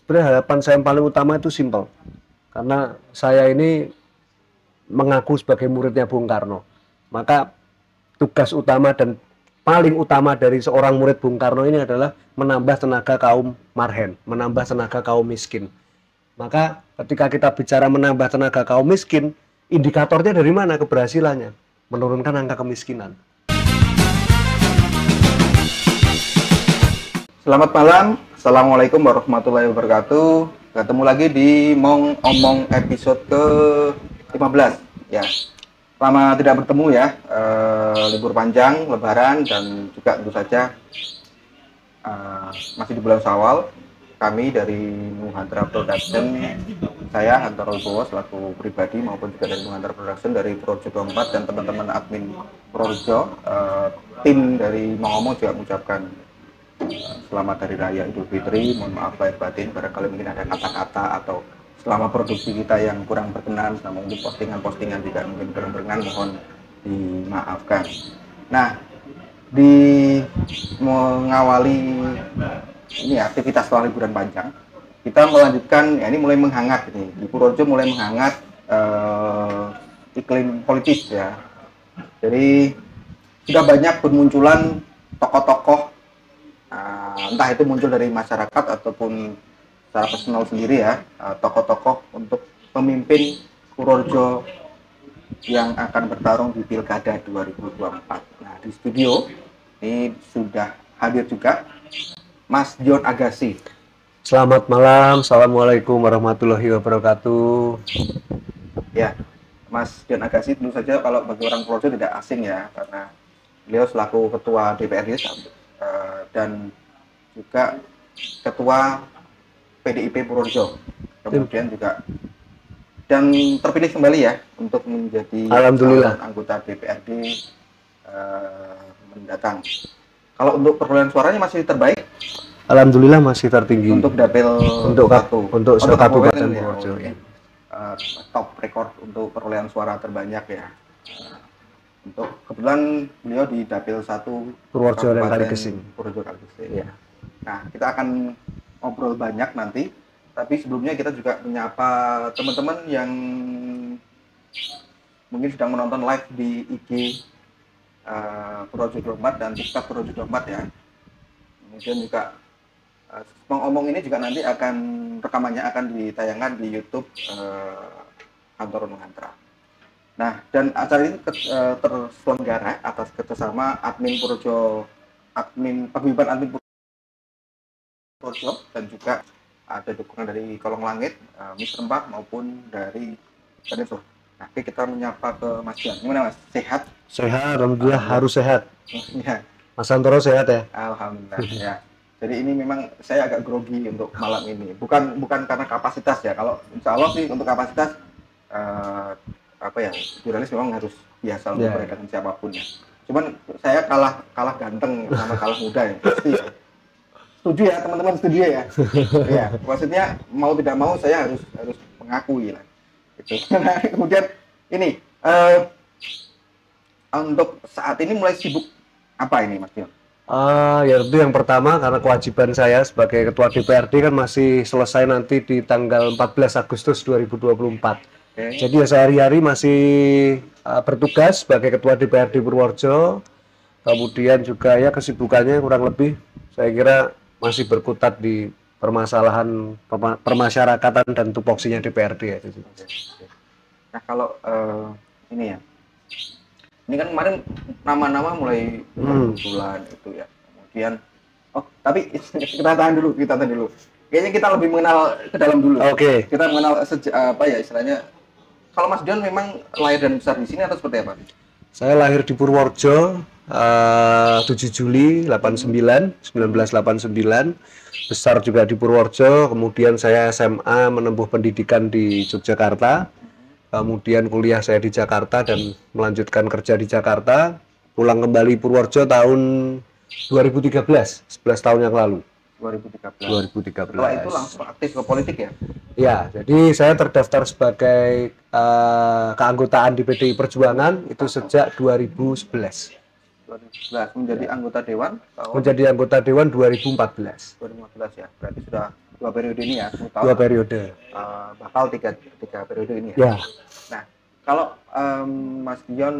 Sebenarnya harapan saya yang paling utama itu simpel. Karena saya ini mengaku sebagai muridnya Bung Karno. Maka tugas utama dan paling utama dari seorang murid Bung Karno ini adalah menambah tenaga kaum marhen, menambah tenaga kaum miskin. Maka ketika kita bicara menambah tenaga kaum miskin, indikatornya dari mana keberhasilannya? Menurunkan angka kemiskinan. Selamat malam, Assalamualaikum warahmatullahi wabarakatuh. Ketemu lagi di Mong Omong episode ke-15 ya. Lama tidak bertemu ya, libur panjang, lebaran, dan juga tentu saja masih di bulan Syawal. Kami dari Nuhantra Production, saya Hantar Wibowo selaku pribadi maupun juga dari Nuhantra Production, dari Projo 24 dan teman-teman admin Projo, tim dari Mong Omong juga mengucapkan selamat Hari Raya Idul Fitri. Mohon maaf lahir batin barangkali mungkin ada kata-kata atau selama produksi kita yang kurang berkenan, sama mungkin postingan-postingan juga mungkin kurang berkenan, mohon dimaafkan. Nah, di mengawali ini aktivitas setelah liburan panjang, kita melanjutkan ya, ini mulai menghangat ini di Purworejo, mulai menghangat iklim politis ya. Jadi sudah banyak bermunculan tokoh-tokoh, entah itu muncul dari masyarakat ataupun secara personal sendiri ya, tokoh-tokoh untuk pemimpin Purworejo yang akan bertarung di Pilkada 2024. Nah, di studio ini sudah hadir juga Mas Dion Agassi. Selamat malam, Assalamualaikum warahmatullahi wabarakatuh. Ya, Mas Dion Agassi tentu saja kalau bagi orang Purworejo tidak asing ya, karena beliau selaku ketua DPRD dan juga ketua PDIP Purworejo, kemudian juga dan terpilih kembali ya untuk menjadi Alhamdulillah anggota DPRD mendatang. Kalau untuk perolehan suaranya masih terbaik? Alhamdulillah masih tertinggi Untuk dapil untuk satu kabupaten Purworejo ya. Top rekor untuk perolehan suara terbanyak ya. Untuk kebetulan beliau di dapil 1 Purworejo dan Kaligesing. Purworejo Kaligesing. Ya. Nah, kita akan ngobrol banyak nanti, tapi sebelumnya kita juga menyapa teman-teman yang mungkin sedang menonton live di IG Projo 24 dan TikTok Projo 24 ya. Kemudian juga ngomong ini juga nanti akan rekamannya akan ditayangkan di YouTube kantor Nuhantra. Nah, dan acara ini terselenggara atas kerjasama admin paguyuban admin Purworejo, dan juga ada dukungan dari Kolong Langit, Miss Rembak maupun dari Kadensur. Nah, kita menyapa ke Mas Dion. Gimana Mas? Sehat? Sehat, alhamdulillah, harus sehat. Ya. Mas Santoro sehat ya? Alhamdulillah ya. Jadi ini memang saya agak grogi untuk malam ini. Bukan karena kapasitas ya. Kalau insya Allah sih untuk kapasitas jurnalis memang harus biasa untuk berhadapan siapapun ya. Cuman saya kalah ganteng sama kalah muda ya. Pasti ya. Setuju ya teman-teman, setuju ya. Ya, maksudnya mau tidak mau saya harus mengakui lah. Gitu. Nah, kemudian ini untuk saat ini mulai sibuk apa ini Mas Dion? Ya itu yang pertama, karena kewajiban saya sebagai ketua DPRD kan masih selesai nanti di tanggal 14 Agustus 2024. Jadi ya sehari-hari masih bertugas sebagai ketua DPRD Purworejo. Kemudian juga ya kesibukannya kurang lebih saya kira masih berkutat di permasalahan permasyarakatan dan tupoksinya DPRD ya. Nah, kalau ini ya, ini kan kemarin nama-nama mulai bermunculan itu ya. Kemudian, tapi kita tahan dulu. Kayaknya kita lebih mengenal ke dalam dulu. Oke. Kita mengenal istilahnya. Kalau Mas Dion memang lahir dan besar di sini atau seperti apa? Saya lahir di Purworejo 7 Juli 1989, besar juga di Purworejo. Kemudian saya SMA menempuh pendidikan di Yogyakarta. Kemudian kuliah saya di Jakarta dan melanjutkan kerja di Jakarta. Pulang kembali Purworejo tahun 2013, 11 tahun yang lalu. 2013. Setelah itu langsung aktif ke politik ya? Ya, jadi saya terdaftar sebagai keanggotaan di PDI Perjuangan itu sejak 2011. Menjadi anggota dewan tahun? Menjadi anggota dewan 2014. 2014 ya, berarti sudah dua periode ini ya, 10 tahun. Dua periode. Bakal tiga periode ini ya. Ya. Nah, kalau Mas Dion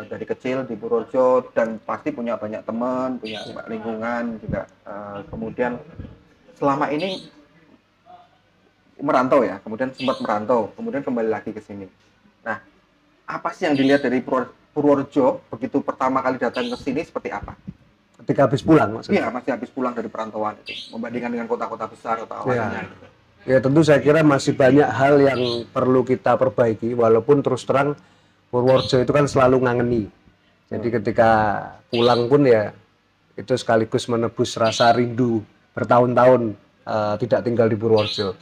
dari kecil di Purworejo dan pasti punya banyak teman, punya lingkungan juga, kemudian selama ini merantau ya, kemudian sempat merantau, kemudian kembali lagi ke sini. Nah, apa sih yang dilihat dari Purworejo begitu pertama kali datang ke sini seperti apa? Ketika habis pulang maksudnya? Iya, masih habis pulang dari perantauan itu, membandingkan dengan kota-kota besar atau lainnya. Ya tentu saya kira masih banyak hal yang perlu kita perbaiki, walaupun terus terang Purworejo itu kan selalu ngangeni. Jadi ketika pulang pun ya itu sekaligus menebus rasa rindu bertahun-tahun tidak tinggal di Purworejo.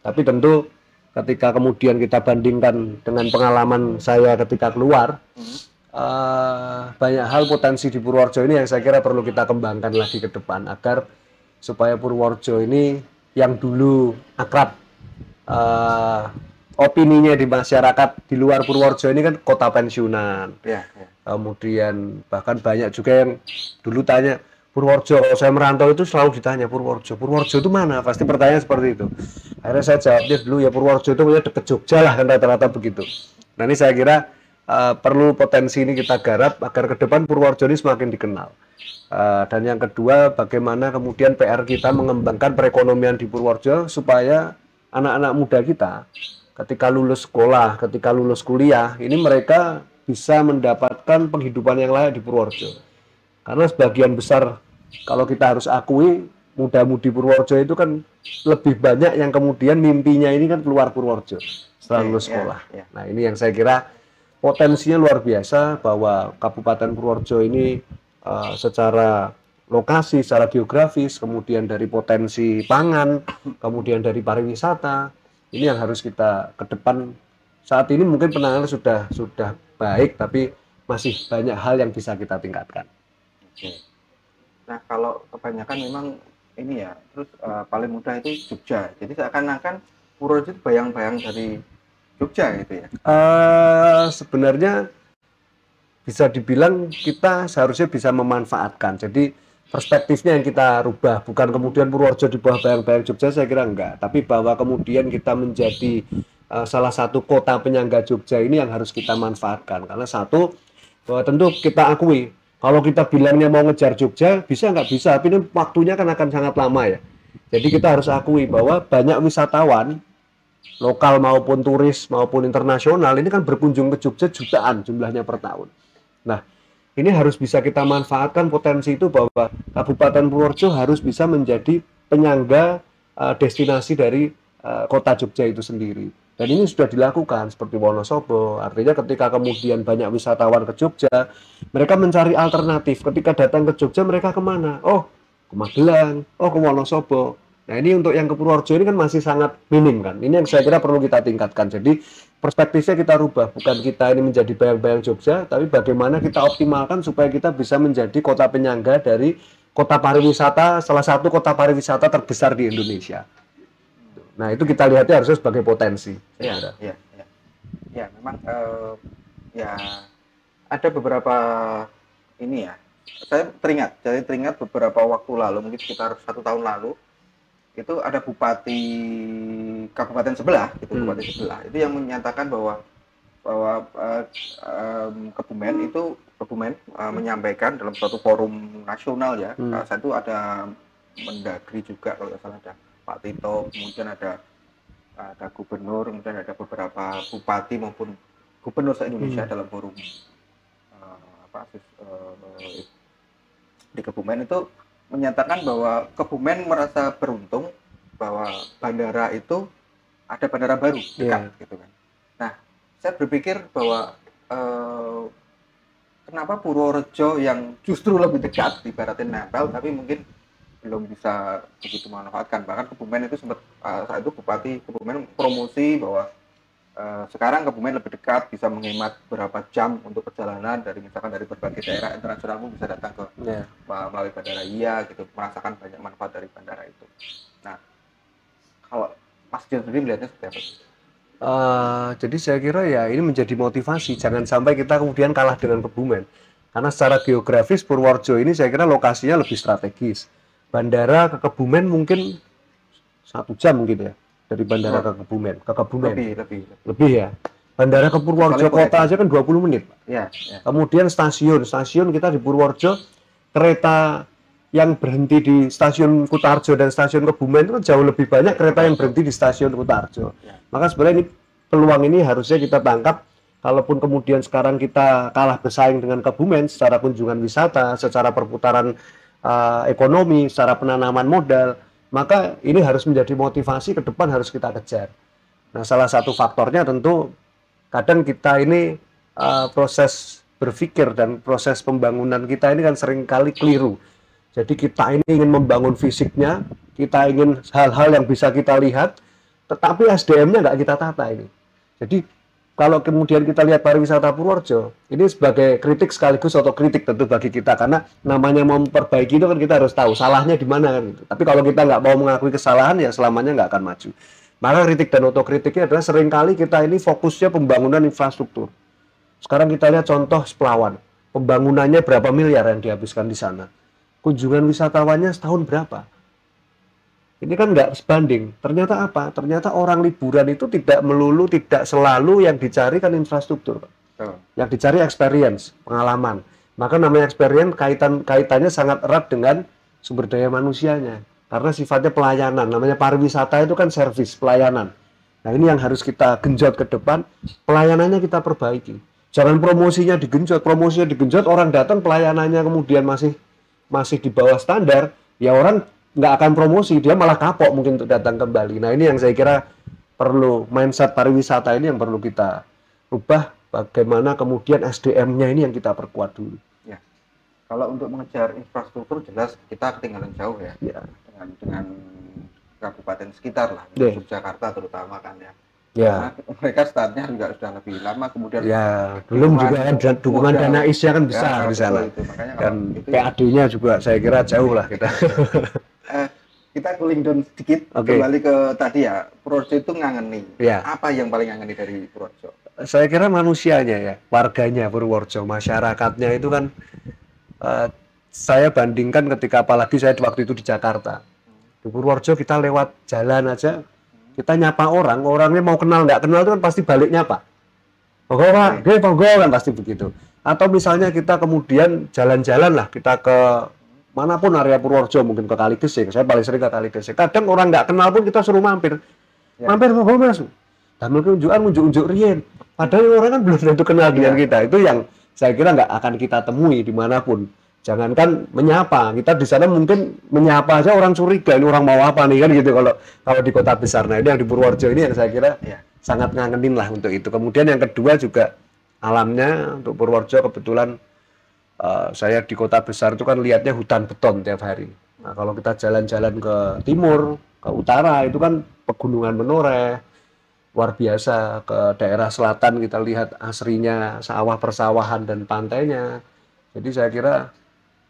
Tapi tentu ketika kemudian kita bandingkan dengan pengalaman saya ketika keluar, banyak hal potensi di Purworejo ini yang saya kira perlu kita kembangkan lagi ke depan agar supaya Purworejo ini yang dulu akrab opininya di masyarakat di luar Purworejo ini kan kota pensiunan. Kemudian bahkan banyak juga yang dulu tanya Purworejo, kalau saya merantau itu selalu ditanya Purworejo itu mana? Pasti pertanyaan seperti itu. Akhirnya saya jawabnya dulu ya Purworejo itu punya deket Jogja lah, kan rata-rata begitu. Nah ini saya kira perlu potensi ini kita garap agar ke depan Purworejo ini semakin dikenal. Dan yang kedua, bagaimana kemudian PR kita mengembangkan perekonomian di Purworejo supaya anak-anak muda kita ketika lulus sekolah, ketika lulus kuliah, ini mereka bisa mendapatkan penghidupan yang layak di Purworejo. Karena sebagian besar, kalau kita harus akui, muda-mudi Purworejo itu kan lebih banyak yang kemudian mimpinya ini kan keluar Purworejo setelah lulus sekolah. Nah ini yang saya kira potensinya luar biasa bahwa Kabupaten Purworejo ini secara lokasi, secara geografis, kemudian dari potensi pangan, kemudian dari pariwisata, ini yang harus kita ke depan. Saat ini mungkin penanganan sudah baik, tapi masih banyak hal yang bisa kita tingkatkan. Nah kalau kebanyakan memang ini ya, terus paling mudah itu Jogja. Jadi seakan-akan Purworejo itu bayang-bayang dari Jogja gitu ya? Sebenarnya bisa dibilang kita seharusnya bisa memanfaatkan. Jadi perspektifnya yang kita rubah, bukan kemudian Purworejo di bawah bayang-bayang Jogja, saya kira enggak. Tapi bahwa kemudian kita menjadi salah satu kota penyangga Jogja ini yang harus kita manfaatkan. Karena satu, bahwa tentu kita akui, kalau kita bilangnya mau ngejar Jogja, bisa nggak bisa, tapi ini waktunya kan akan sangat lama ya. Jadi kita harus akui bahwa banyak wisatawan, lokal maupun turis maupun internasional, ini kan berkunjung ke Jogja jutaan jumlahnya per tahun. Nah, ini harus bisa kita manfaatkan potensi itu bahwa Kabupaten Purworejo harus bisa menjadi penyangga destinasi dari kota Jogja itu sendiri. Dan ini sudah dilakukan seperti Wonosobo. Artinya ketika kemudian banyak wisatawan ke Jogja, mereka mencari alternatif. Ketika datang ke Jogja, mereka kemana? Oh, ke Magelang, oh ke Wonosobo. Nah ini untuk yang ke Purworejo ini kan masih sangat minim kan. Ini yang saya kira perlu kita tingkatkan. Jadi perspektifnya kita rubah. Bukan kita ini menjadi bayang-bayang Jogja, tapi bagaimana kita optimalkan supaya kita bisa menjadi kota penyangga dari kota pariwisata, salah satu kota pariwisata terbesar di Indonesia. Nah itu kita lihatnya harusnya sebagai potensi. Ya memang ya ada beberapa ini ya. Saya teringat beberapa waktu lalu, mungkin sekitar 1 tahun lalu, itu ada bupati kabupaten sebelah, bupati sebelah itu yang menyatakan bahwa Kebumen menyampaikan dalam suatu forum nasional ya. Saat itu ada Mendagri juga kalau tidak salah, ada Pak Tito, kemudian ada gubernur, kemudian ada beberapa bupati maupun gubernur se-Indonesia dalam forum di Kebumen itu menyatakan bahwa Kebumen merasa beruntung bahwa bandara itu ada bandara baru dekat gitu kan. Nah, saya berpikir bahwa kenapa Purworejo yang justru lebih dekat ibaratnya nempel tapi mungkin belum bisa begitu memanfaatkan. Bahkan Kebumen itu sempat saat itu Bupati Kebumen promosi bahwa sekarang Kebumen lebih dekat, bisa menghemat berapa jam untuk perjalanan dari misalkan dari berbagai daerah internasional pun bisa datang ke melalui bandara gitu, merasakan banyak manfaat dari bandara itu. Nah, kalau Mas Dion sendiri melihatnya seperti apa? Jadi saya kira ya ini menjadi motivasi, jangan sampai kita kemudian kalah dengan Kebumen. Karena secara geografis Purworejo ini saya kira lokasinya lebih strategis. Bandara ke Kebumen mungkin 1 jam mungkin ya dari bandara ke Kebumen, lebih ya. Bandara ke Purworejo kota aja kan 20 menit. Ya. Kemudian stasiun kita di Purworejo, kereta yang berhenti di stasiun Kutarjo dan stasiun Kebumen itu kan jauh lebih banyak kereta yang berhenti di stasiun Kutarjo. Maka sebenarnya ini peluang ini harusnya kita tangkap. Kalaupun kemudian sekarang kita kalah bersaing dengan Kebumen secara kunjungan wisata, secara perputaran ekonomi, secara penanaman modal, maka ini harus menjadi motivasi ke depan harus kita kejar. Nah, salah satu faktornya tentu kadang kita ini proses berpikir dan proses pembangunan kita ini kan seringkali keliru. Jadi kita ini ingin membangun fisiknya, kita ingin hal-hal yang bisa kita lihat, tetapi SDM-nya nggak kita tata ini. Jadi kalau kemudian kita lihat pariwisata Purworejo, ini sebagai kritik sekaligus otokritik tentu bagi kita, karena namanya mau memperbaiki itu kan kita harus tahu salahnya di mana kan gitu. Tapi kalau kita nggak mau mengakui kesalahan ya selamanya nggak akan maju. Maka kritik dan otokritiknya adalah seringkali kita ini fokusnya pembangunan infrastruktur. Sekarang kita lihat contoh Splawan, pembangunannya berapa miliar yang dihabiskan di sana. Kunjungan wisatawannya setahun berapa? Ini kan nggak sebanding. Ternyata apa? Ternyata orang liburan itu tidak selalu yang dicari kan infrastruktur. Yang dicari experience, pengalaman. Maka namanya experience kaitannya sangat erat dengan sumber daya manusianya. Karena sifatnya pelayanan. Namanya pariwisata itu kan servis, pelayanan. Nah ini yang harus kita genjot ke depan. Pelayanannya kita perbaiki. Jangan promosinya digenjot. Promosinya digenjot, orang datang pelayanannya kemudian masih di bawah standar. Ya orang nggak akan promosi, dia malah kapok mungkin untuk datang kembali. Nah ini yang saya kira perlu, mindset pariwisata ini yang perlu kita ubah, bagaimana kemudian SDM-nya ini yang kita perkuat dulu. Ya, kalau untuk mengejar infrastruktur jelas kita ketinggalan jauh ya, dengan kabupaten sekitar lah, Yogyakarta terutama kan ya. Ya. Karena mereka startnya juga sudah lebih lama, kemudian belum juga kan dukungan dana ISIA kan besar di sana. Dan PAD-nya juga saya kira jauh lah kita. Kita cooling down sedikit, kembali ke tadi ya, Purworejo itu ngangeni. Apa yang paling ngangeni dari Purworejo? Saya kira manusianya ya, warganya Purworejo, masyarakatnya itu kan saya bandingkan ketika apalagi saya waktu itu di Jakarta. Di Purworejo kita lewat jalan aja, kita nyapa orangnya mau kenal nggak kenal itu kan pasti balik nyapa. Ponggo kan pasti begitu. Atau misalnya kita kemudian jalan-jalan lah, kita ke manapun area Purworejo, mungkin ke Kaligesing, saya paling sering ke Kaligesing. Kadang orang nggak kenal pun kita suruh mampir. Mampir mau mas, damel kunjungan unjuk rien. Padahal orang kan belum tentu kenal dengan kita. Itu yang saya kira nggak akan kita temui dimanapun. Jangankan menyapa, kita di sana mungkin menyapa aja orang curiga, ini orang mau apa nih kan gitu kalau di kota besar. Nah ini yang di Purworejo ini yang saya kira sangat ngangenin lah untuk itu. Kemudian yang kedua juga alamnya untuk Purworejo kebetulan saya di kota besar itu kan lihatnya hutan beton tiap hari. Nah kalau kita jalan-jalan ke timur, ke utara itu kan pegunungan menoreh, luar biasa. Ke daerah selatan kita lihat asrinya sawah persawahan dan pantainya. Jadi saya kira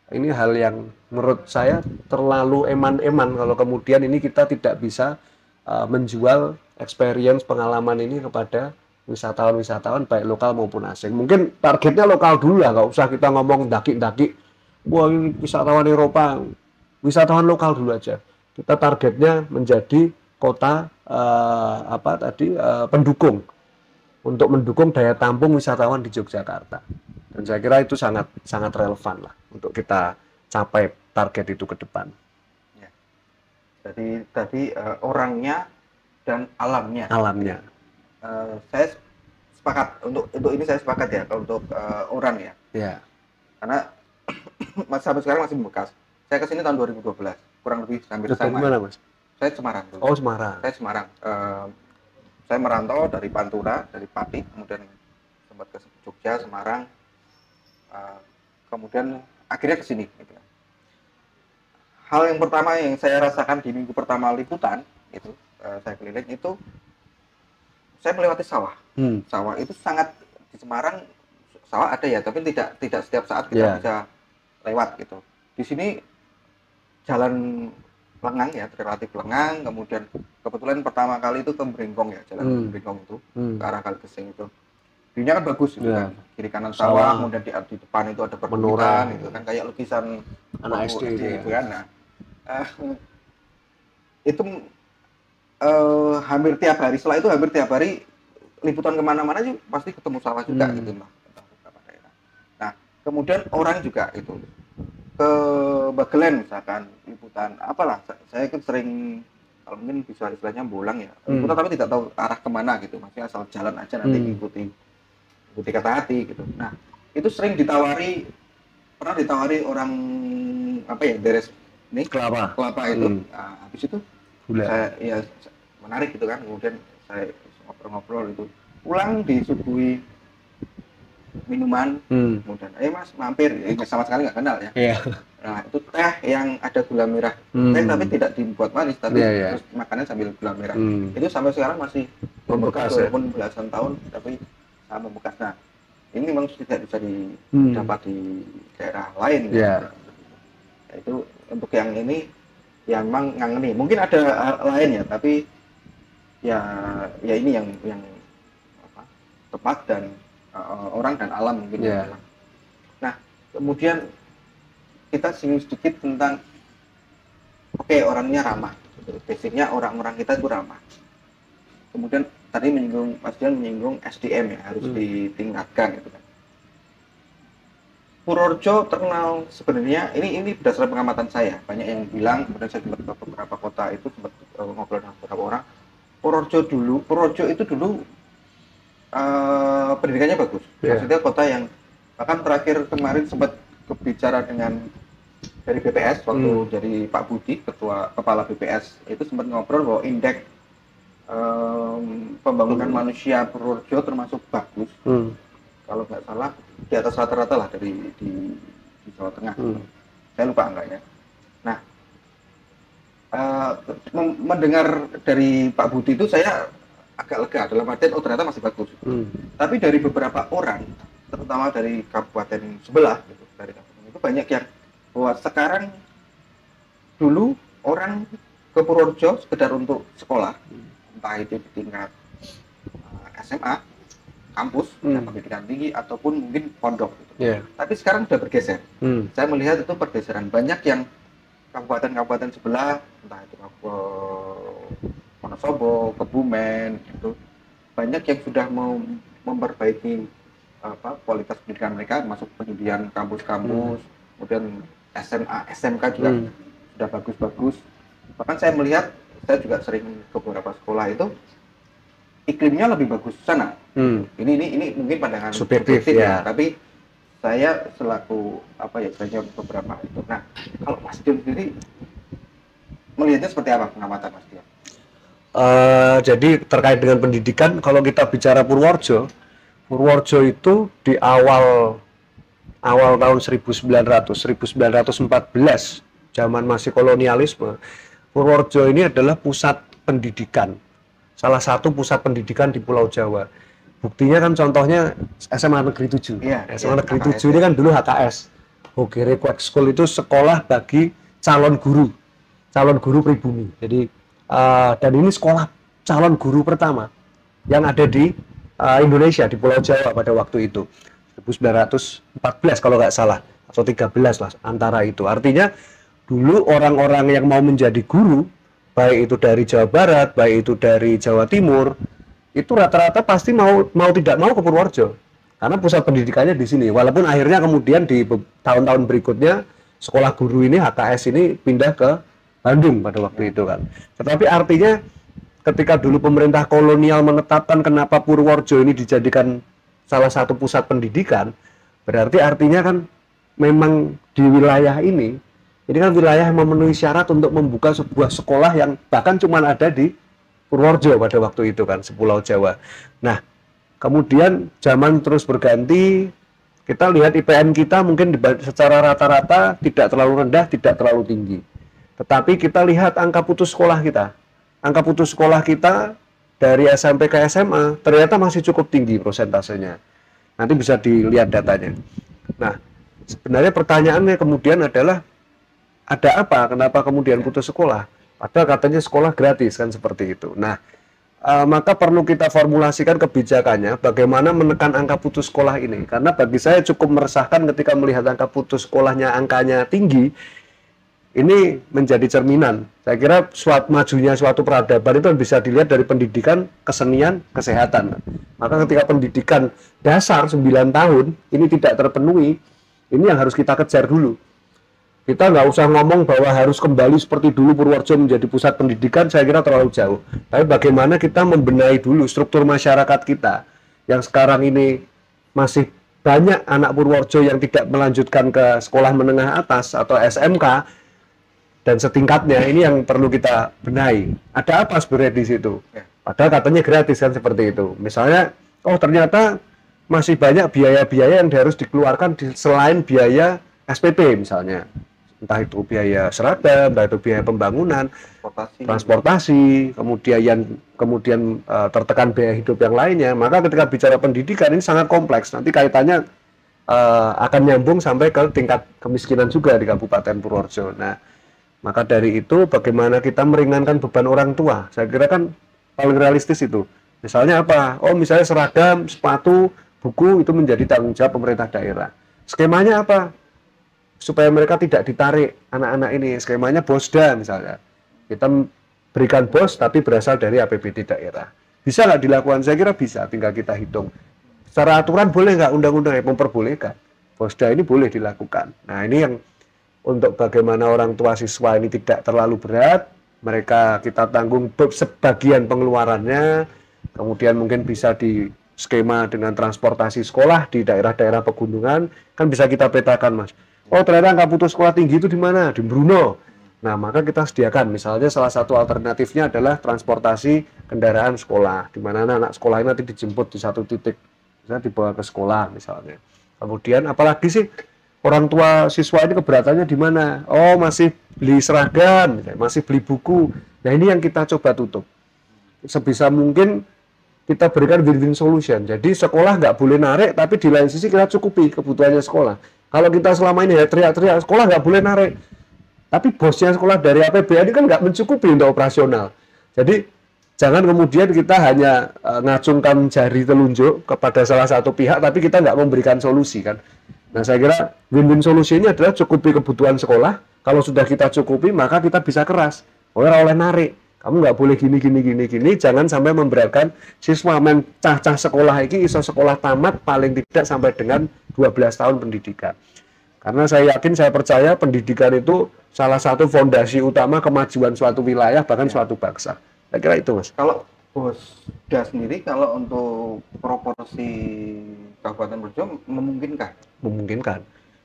ini hal yang menurut saya terlalu eman-eman kalau kemudian ini kita tidak bisa menjual experience pengalaman ini kepada wisatawan-wisatawan baik lokal maupun asing. Mungkin targetnya lokal dulu lah, nggak usah kita ngomong daki-daki. Wah ini wisatawan Eropa, wisatawan lokal dulu aja. Kita targetnya menjadi kota pendukung untuk mendukung daya tampung wisatawan di Yogyakarta. Dan saya kira itu sangat relevan lah untuk kita capai target itu ke depan. Ya. Jadi tadi orangnya dan alamnya. Saya sepakat untuk ini, saya sepakat ya untuk orang ya. Ya. Karena sampai sekarang masih membekas. Saya kesini tahun 2012, kurang lebih hampir sama. Mana mas? Saya Semarang. Oh Semarang. Saya Semarang. Saya merantau dari Pantura, dari Pati, kemudian sempat ke Jogja, Semarang, kemudian akhirnya ke sini. Gitu. Hal yang pertama yang saya rasakan di minggu pertama liputan itu, saya keliling itu, saya melewati sawah. Sawah itu sangat di Semarang, sawah ada ya, tapi tidak setiap saat kita bisa lewat gitu. Di sini jalan lengang ya, relatif lengang, kemudian kebetulan pertama kali itu ke Bringkong ya, jalan Bringkong itu ke arah Kaligesing itu. View-nya kan bagus gitu kan, kiri kanan sawah, kemudian di depan itu ada perbukitan itu kan kayak lukisan anak SD gitu kan. Nah, itu hampir tiap hari, setelah itu hampir tiap hari liputan kemana-mana sih pasti ketemu sawah juga gitu Mbak. Beberapa daerah. Nah, kemudian orang juga itu ke Bagelen misalkan liputan apalah, saya kan sering kalau mungkin bisa istilahnya bolang ya, liputan tapi tidak tahu arah kemana gitu, maksudnya asal jalan aja nanti ikuti kata hati gitu. Nah, itu sering pernah ditawari orang apa ya, beres ini kelapa itu. Nah, habis itu saya ya menarik gitu kan, kemudian saya ngobrol-ngobrol itu, pulang disuguhi minuman, kemudian mas mampir, sama sekali nggak kenal ya. Nah, itu teh yang ada gula merah, teh tapi tidak dibuat manis, tapi terus makannya sambil gula merah. Itu sampai sekarang masih membekas walaupun belasan tahun, tapi sangat membekas. Nah, ini memang tidak bisa didapat di daerah lain. Ya, itu untuk yang ini yang memang ngangeni. Mungkin ada lain ya, tapi ya ini yang apa, tepat dan orang dan alam mungkin. Nah, kemudian kita singgung sedikit tentang orangnya ramah. Basicnya orang-orang kita itu ramah. Kemudian tadi Mas Dian menyinggung SDM ya, harus ditingkatkan gitu kan. Purworejo terkenal sebenarnya, ini berdasarkan pengamatan saya, banyak yang bilang, kemudian saya sempat ke beberapa kota itu, sempat ngobrol dengan beberapa orang. Purworejo itu dulu pendidikannya bagus. Maksudnya kota yang bahkan terakhir kemarin sempat berbicara dengan dari BPS waktu jadi Pak Budi, kepala BPS, itu sempat ngobrol bahwa indeks pembangunan manusia Purworejo termasuk bagus. Kalau nggak salah di atas rata-rata lah di Jawa Tengah. Saya lupa enggaknya. Nah, mendengar dari Pak Budi itu saya agak lega, dalam artian ternyata masih bagus. Tapi dari beberapa orang, terutama dari kabupaten sebelah gitu, dari kabupaten itu banyak yang bahwa sekarang dulu orang ke Purworejo sekedar untuk sekolah, entah itu di tingkat SMA, kampus, pendidikan tinggi, ataupun mungkin pondok gitu. Tapi sekarang sudah bergeser. Saya melihat itu pergeseran. Banyak yang kabupaten-kabupaten sebelah, entah itu Wonosobo, Kebumen, itu banyak yang sudah mau memperbaiki kualitas pendidikan mereka, masuk pendidikan kampus-kampus, kemudian SMA, SMK juga sudah bagus-bagus. Bahkan saya melihat, saya juga sering ke beberapa sekolah itu, iklimnya lebih bagus sana. Ini mungkin pandangan subjektif ya, tapi saya selaku banyak beberapa itu. Nah, kalau Mas Dion sendiri melihatnya seperti apa pengamatan Mas Dion? Jadi terkait dengan pendidikan, kalau kita bicara Purworejo itu di awal tahun 1914, zaman masih kolonialisme, Purworejo ini adalah pusat pendidikan. Salah satu pusat pendidikan di Pulau Jawa. Buktinya kan contohnya SMA Negeri 7. SMA Negeri 7 ini kan dulu HKS. Hogere Quack School itu sekolah bagi calon guru pribumi. Jadi dan ini sekolah calon guru pertama yang ada di Indonesia, di Pulau Jawa pada waktu itu. 1914 kalau nggak salah, atau 13 lah antara itu. Artinya dulu orang-orang yang mau menjadi guru, baik itu dari Jawa Barat, baik itu dari Jawa Timur, itu rata-rata pasti mau tidak mau ke Purworejo, karena pusat pendidikannya di sini. Walaupun akhirnya kemudian di tahun-tahun berikutnya sekolah guru ini, HKS ini, pindah ke Bandung pada waktu itu kan. Tetapi artinya ketika dulu pemerintah kolonial menetapkan kenapa Purworejo ini dijadikan salah satu pusat pendidikan, berarti artinya kan memang di wilayah ini kan wilayah yang memenuhi syarat untuk membuka sebuah sekolah yang bahkan cuma ada di Purworejo pada waktu itu kan, sepulau Jawa. Nah, kemudian zaman terus berganti, kita lihat IPN kita mungkin secara rata-rata tidak terlalu rendah, tidak terlalu tinggi. Tetapi kita lihat angka putus sekolah kita. Angka putus sekolah kita dari SMP ke SMA ternyata masih cukup tinggi prosentasenya. Nanti bisa dilihat datanya. Nah, sebenarnya pertanyaannya kemudian adalah, ada apa? Kenapa kemudian putus sekolah? Padahal katanya sekolah gratis kan, seperti itu. Nah, maka perlu kita formulasikan kebijakannya bagaimana menekan angka putus sekolah ini. Karena bagi saya cukup meresahkan ketika melihat angka putus sekolahnya angkanya tinggi. ini menjadi cerminan. Saya kira majunya suatu peradaban itu bisa dilihat dari pendidikan, kesenian, kesehatan. Maka ketika pendidikan dasar 9 tahun ini tidak terpenuhi, ini yang harus kita kejar dulu. Kita nggak usah ngomong bahwa harus kembali seperti dulu Purworejo menjadi pusat pendidikan, saya kira terlalu jauh. Tapi bagaimana kita membenahi dulu struktur masyarakat kita yang sekarang ini masih banyak anak Purworejo yang tidak melanjutkan ke sekolah menengah atas atau SMK dan setingkatnya, ini yang perlu kita benahi. Ada apa sebenarnya di situ? Padahal katanya gratis kan, seperti itu. Misalnya, oh ternyata masih banyak biaya-biaya yang harus dikeluarkan selain biaya SPP misalnya. Entah itu biaya seragam, entah itu biaya pembangunan, transportasi, kemudian tertekan biaya hidup yang lainnya. Maka ketika bicara pendidikan ini sangat kompleks. Nanti kaitannya akan nyambung sampai ke tingkat kemiskinan juga di Kabupaten Purworejo. Nah, maka dari itu bagaimana kita meringankan beban orang tua? Saya kira kan paling realistis itu. Misalnya apa? Oh, misalnya seragam, sepatu, buku itu menjadi tanggung jawab pemerintah daerah. Skemanya apa? Supaya mereka tidak ditarik anak-anak ini. Skemanya BOSDA misalnya. Kita berikan BOS tapi berasal dari APBD daerah. Bisa nggak dilakukan? Saya kira bisa, tinggal kita hitung. Secara aturan boleh nggak undang-undang yang memperbolehkan? BOSDA ini boleh dilakukan. Nah, ini yang untuk bagaimana orang tua siswa ini tidak terlalu berat, mereka kita tanggung sebagian pengeluarannya, kemudian mungkin bisa di skema dengan transportasi sekolah di daerah-daerah pegunungan, kan bisa kita petakan, Mas. Oh, ternyata angka putus sekolah tinggi itu di mana? Di Bruno. Nah, maka kita sediakan, misalnya salah satu alternatifnya adalah transportasi kendaraan sekolah, di mana anak sekolah ini nanti dijemput di satu titik, misalnya dibawa ke sekolah misalnya. Kemudian apalagi sih orang tua siswa ini keberatannya di mana? Oh, masih beli seragam, masih beli buku. Nah, ini yang kita coba tutup. Sebisa mungkin kita berikan win-win solution. Jadi sekolah nggak boleh narik, tapi di lain sisi kita cukupi kebutuhannya sekolah. Kalau kita selama ini ya teriak-teriak, sekolah nggak boleh narik. Tapi bosnya sekolah dari APBD kan nggak mencukupi untuk operasional. Jadi jangan kemudian kita hanya ngacungkan jari telunjuk kepada salah satu pihak, tapi kita nggak memberikan solusi kan. Nah, saya kira win-win solusinya adalah cukupi kebutuhan sekolah. Kalau sudah kita cukupi, maka kita bisa keras. Oleh narik. Kamu nggak boleh gini. Jangan sampai memberatkan siswa. Cah-cah sekolah ini iso sekolah tamat paling tidak sampai dengan 12 tahun pendidikan. Karena saya yakin, saya percaya pendidikan itu salah satu fondasi utama kemajuan suatu wilayah, bahkan suatu bangsa. Saya kira itu, Mas. Kalau BOSDA sendiri, kalau untuk proporsi Kabupaten Purworejo memungkinkan? Memungkinkan.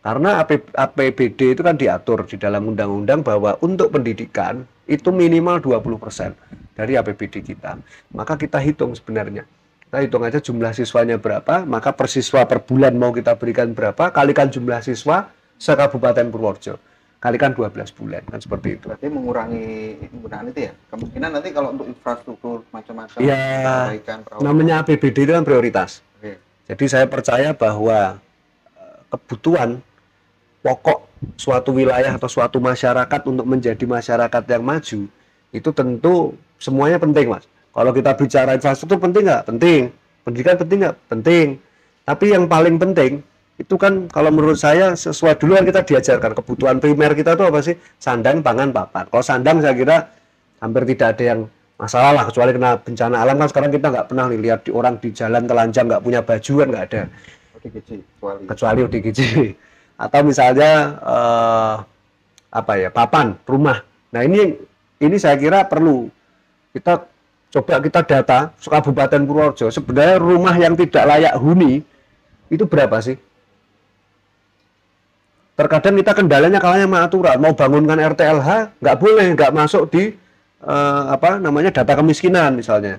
Karena APBD itu kan diatur di dalam undang-undang bahwa untuk pendidikan itu minimal 20% dari APBD kita. Maka kita hitung sebenarnya. Kita hitung aja jumlah siswanya berapa, maka per siswa per bulan mau kita berikan berapa, kalikan jumlah siswa se-Kabupaten Purworejo. Kalikan 12 bulan, kan seperti itu. Berarti mengurangi penggunaan itu ya? Kemungkinan nanti kalau untuk infrastruktur macam-macam, ya, namanya APBD itu kan prioritas. Oke. Jadi saya percaya bahwa kebutuhan pokok suatu wilayah atau suatu masyarakat untuk menjadi masyarakat yang maju itu tentu semuanya penting, Mas. Kalau kita bicara infrastruktur penting nggak? Penting. Pendidikan penting nggak? Penting. Tapi yang paling penting itu kan kalau menurut saya sesuai dulu kan kita diajarkan kebutuhan primer kita itu apa sih? Sandang, pangan, papan. Kalau sandang saya kira hampir tidak ada yang masalah lah, kecuali kena bencana alam kan sekarang kita nggak pernah lihat orang di jalan telanjang nggak punya baju kan, nggak ada. Kecuali ODGJ. Atau misalnya papan rumah. Nah, ini saya kira perlu kita coba kita data Kabupaten Purworejo, sebenarnya rumah yang tidak layak huni itu berapa sih? Terkadang kita kendalanya kalanya sama aturan, mau bangunkan RTLH nggak boleh, nggak masuk di data kemiskinan misalnya.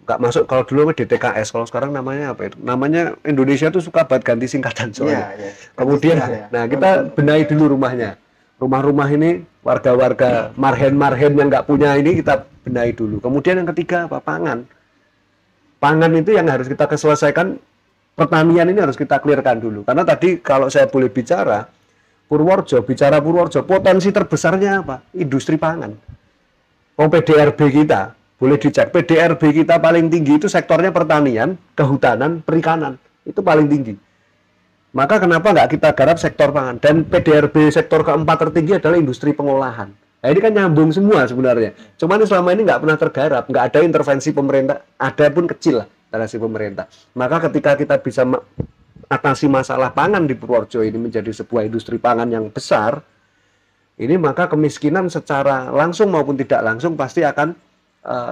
Nggak masuk, kalau dulu DTKS, kalau sekarang namanya apa itu? Namanya Indonesia tuh suka banget ganti singkatan soalnya. Kemudian, nah kita benahi dulu rumahnya. Rumah-rumah ini warga-warga marhen-marhen yang nggak punya ini kita benahi dulu. Kemudian yang ketiga apa? Pangan. Pangan itu yang harus kita selesaikan. Pertanian ini harus kita clearkan dulu. Karena tadi kalau saya boleh bicara Purworejo, potensi terbesarnya apa? Industri pangan. PDRB kita boleh dicek, PDRB kita paling tinggi itu sektornya pertanian, kehutanan, perikanan, itu paling tinggi. Maka kenapa nggak kita garap sektor pangan? Dan PDRB sektor keempat tertinggi adalah industri pengolahan. Nah ini kan nyambung semua sebenarnya. Cuman selama ini nggak pernah tergarap, nggak ada intervensi pemerintah, ada pun kecil lah intervensi pemerintah. Maka ketika kita bisa atasi masalah pangan di Purworejo ini menjadi sebuah industri pangan yang besar, ini maka kemiskinan secara langsung maupun tidak langsung pasti akan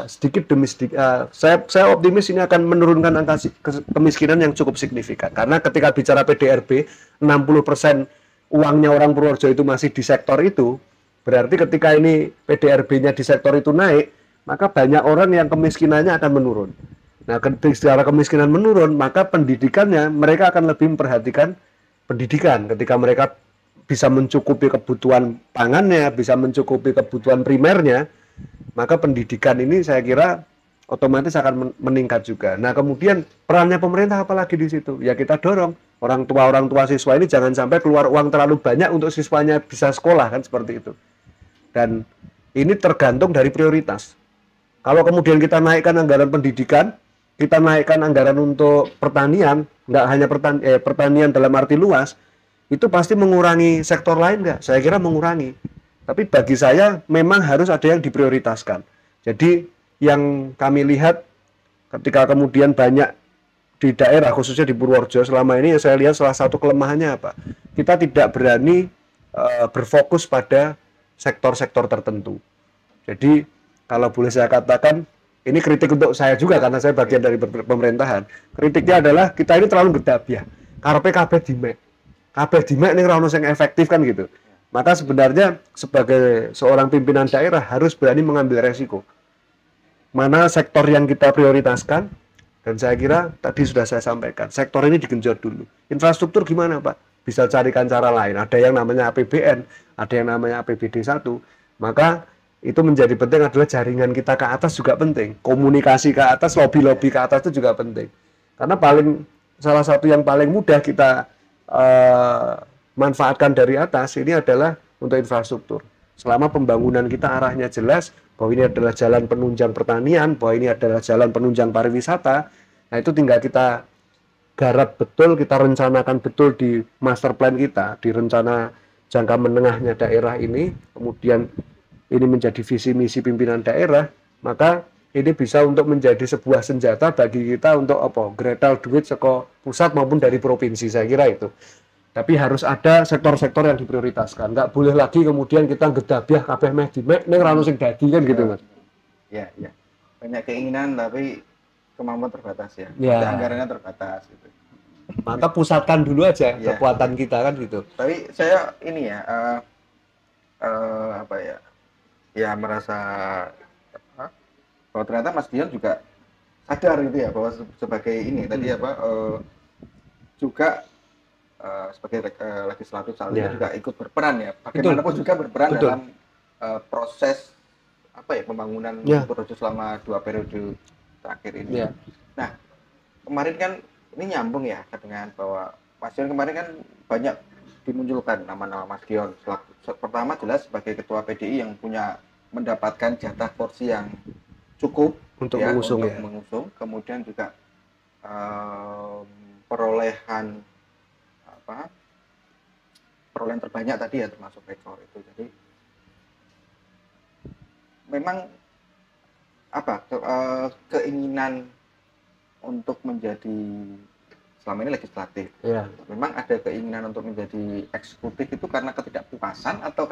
sedikit demi sedikit, saya optimis ini akan menurunkan angka kemiskinan yang cukup signifikan. Karena ketika bicara PDRB, 60% uangnya orang Purworejo itu masih di sektor itu, berarti ketika ini PDRB-nya di sektor itu naik, maka banyak orang yang kemiskinannya akan menurun. Nah, secara kemiskinan menurun, maka pendidikannya mereka akan lebih memperhatikan pendidikan. Ketika mereka bisa mencukupi kebutuhan pangannya, bisa mencukupi kebutuhan primernya, maka pendidikan ini saya kira otomatis akan meningkat juga. Nah, kemudian perannya pemerintah apalagi di situ? Ya kita dorong orang tua siswa ini jangan sampai keluar uang terlalu banyak untuk siswanya bisa sekolah, kan seperti itu. Dan ini tergantung dari prioritas. Kalau kemudian kita naikkan anggaran pendidikan, kita naikkan anggaran untuk pertanian, nggak hanya pertanian dalam arti luas, itu pasti mengurangi sektor lain nggak? Saya kira mengurangi. Tapi bagi saya memang harus ada yang diprioritaskan. Jadi yang kami lihat ketika kemudian banyak di daerah, khususnya di Purworejo selama ini, saya lihat salah satu kelemahannya apa? Kita tidak berani berfokus pada sektor-sektor tertentu. Jadi kalau boleh saya katakan, ini kritik untuk saya juga karena saya bagian dari pemerintahan. Kritiknya adalah kita ini terlalu gedabiah. Karepe kabeh dimek. Kabeh dimek ini ora ono sing efektif kan gitu. Maka sebenarnya sebagai seorang pimpinan daerah harus berani mengambil resiko. Mana sektor yang kita prioritaskan, dan saya kira tadi sudah saya sampaikan, sektor ini digenjot dulu. Infrastruktur gimana Pak? Bisa carikan cara lain. Ada yang namanya APBN, ada yang namanya APBD 1. Maka itu menjadi penting adalah jaringan kita ke atas juga penting. Komunikasi ke atas, lobby-lobby ke atas itu juga penting. Karena salah satu yang paling mudah kita manfaatkan dari atas ini adalah untuk infrastruktur. Selama pembangunan kita arahnya jelas bahwa ini adalah jalan penunjang pertanian, bahwa ini adalah jalan penunjang pariwisata, nah itu tinggal kita garap betul, kita rencanakan betul di master plan kita, di rencana jangka menengahnya daerah ini, kemudian ini menjadi visi misi pimpinan daerah, maka ini bisa untuk menjadi sebuah senjata bagi kita untuk gretal duit saka pusat maupun dari provinsi, saya kira itu. Tapi harus ada sektor-sektor yang diprioritaskan. Nggak boleh lagi kemudian kita gedabiah kabeh meh dimek ning ra ono sing dadi kan gitu, Mas. Ya. Banyak keinginan tapi kemampuan terbatas ya. Anggarannya terbatas gitu. Maka pusatkan dulu aja kekuatan kita kan gitu. Tapi saya ini ya ya merasa bahwa ternyata Mas Dion juga sadar gitu ya bahwa sebagai ini tadi juga sebagai legislatif saat ini juga ikut berperan ya. Bagaimanapun juga berperan dalam proses pembangunan Purworejo selama 2 periode terakhir ini. Nah, kemarin kan ini nyambung ya dengan bahwa Mas Dion kemarin kan banyak dimunculkan nama-nama Mas Dion. Pertama jelas sebagai ketua PDI yang mendapatkan jatah porsi yang cukup untuk mengusung. Kemudian juga perolehan terbanyak tadi ya termasuk rekor itu. Jadi memang keinginan untuk menjadi selama ini legislatif. Memang ada keinginan untuk menjadi eksekutif itu karena ketidakpuasan atau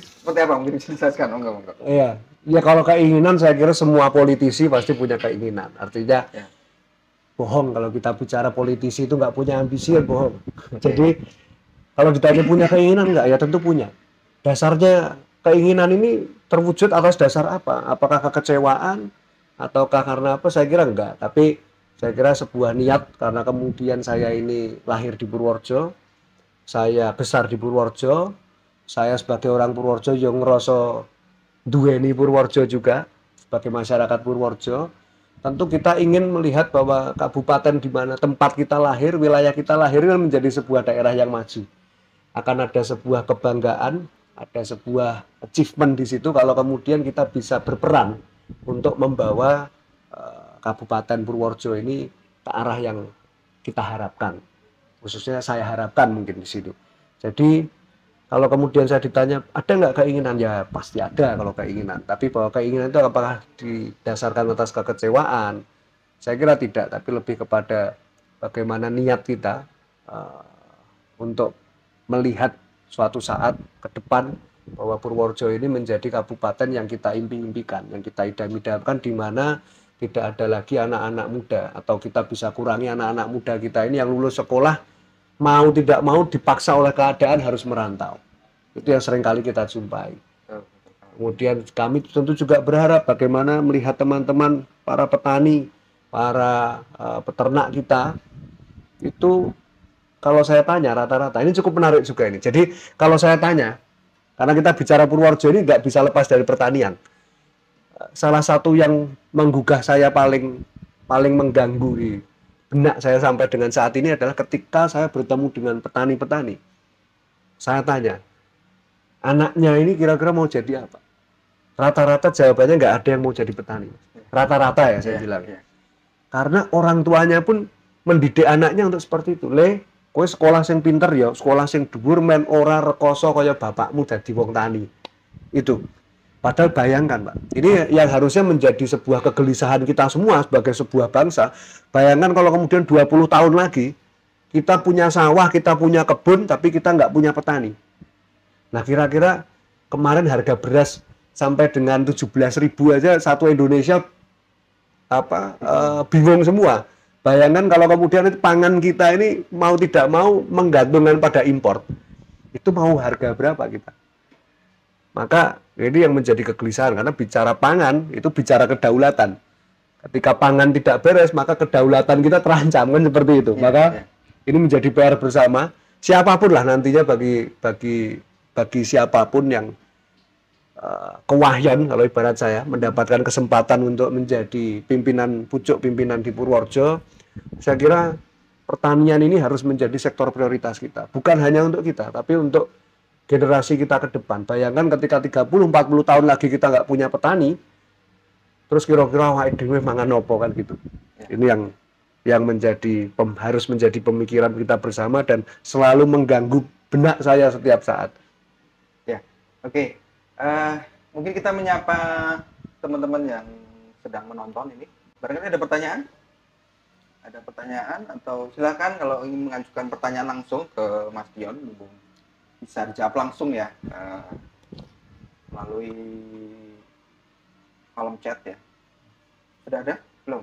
seperti apa? Mungkin dijelaskan enggak? Ya kalau keinginan saya kira semua politisi pasti punya keinginan. Artinya bohong kalau kita bicara politisi itu nggak punya ambisi kan bohong. Jadi kalau ditanya punya keinginan nggak, ya tentu punya. Dasarnya keinginan ini terwujud atas dasar apa? Apakah kekecewaan ataukah karena apa? Saya kira enggak. Tapi saya kira sebuah niat karena kemudian saya ini lahir di Purworejo, saya besar di Purworejo, saya sebagai orang Purworejo yang ngerasa duweni Purworejo juga sebagai masyarakat Purworejo. Tentu kita ingin melihat bahwa kabupaten di mana tempat kita lahir, wilayah kita lahir menjadi sebuah daerah yang maju. Akan ada sebuah kebanggaan, ada sebuah achievement di situ kalau kemudian kita bisa berperan untuk membawa Kabupaten Purworejo ini ke arah yang kita harapkan. khususnya saya harapkan mungkin di situ. Jadi kalau kemudian saya ditanya ada nggak keinginan, ya pasti ada kalau keinginan. Tapi bahwa keinginan itu apakah didasarkan atas kekecewaan? Saya kira tidak, tapi lebih kepada bagaimana niat kita untuk melihat suatu saat ke depan bahwa Purworejo ini menjadi kabupaten yang kita impi-impikan, yang kita idam-idamkan, di mana tidak ada lagi anak-anak muda, atau kita bisa kurangi anak-anak muda kita ini yang lulus sekolah mau tidak mau dipaksa oleh keadaan harus merantau. Itu yang sering kali kita jumpai. Kemudian kami tentu juga berharap bagaimana melihat teman-teman para petani, para peternak kita itu, kalau saya tanya rata-rata, ini cukup menarik juga ini. Jadi kalau saya tanya, karena kita bicara Purworejo ini nggak bisa lepas dari pertanian. Salah satu yang menggugah saya paling mengganggu di benak saya sampai dengan saat ini adalah ketika saya bertemu dengan petani-petani. Saya tanya, anaknya ini kira-kira mau jadi apa? Rata-rata jawabannya nggak ada yang mau jadi petani. Rata-rata ya saya bilang. Karena orang tuanya pun mendidik anaknya untuk seperti itu. Kowe sekolah sing pinter ya, sekolah sing dhuwur men ora rekoso kaya bapakmu dadi wong tani. Itu. Padahal bayangkan, Pak, ini yang harusnya menjadi sebuah kegelisahan kita semua sebagai sebuah bangsa. Bayangkan kalau kemudian 20 tahun lagi kita punya sawah, kita punya kebun, tapi kita nggak punya petani. Nah, kira-kira kemarin harga beras sampai dengan 17.000 aja satu Indonesia bingung semua. Bayangkan kalau kemudian itu pangan kita ini mau tidak mau menggantungkan pada impor. Itu mau harga berapa kita? Maka ini yang menjadi kegelisahan, karena bicara pangan itu bicara kedaulatan. Ketika pangan tidak beres, maka kedaulatan kita terancam, kan seperti itu. Maka ini menjadi PR bersama, siapapun lah nantinya, bagi siapapun yang kewahyan, kalau ibarat saya, mendapatkan kesempatan untuk menjadi pucuk pimpinan di Purworejo, saya kira pertanian ini harus menjadi sektor prioritas kita. Bukan hanya untuk kita, tapi untuk generasi kita ke depan. Bayangkan ketika 30-40 tahun lagi kita nggak punya petani, terus kira-kira awake dhewe mangan opo, kan gitu. Ini yang harus menjadi pemikiran kita bersama dan selalu mengganggu benak saya setiap saat. Ya, oke. Mungkin kita menyapa teman-teman yang sedang menonton ini. Barangkali ada pertanyaan? Ada pertanyaan atau silakan kalau ingin mengajukan pertanyaan langsung ke Mas Dion, bisa dijawab langsung ya melalui kolom chat ya. Sudah ada? Belum?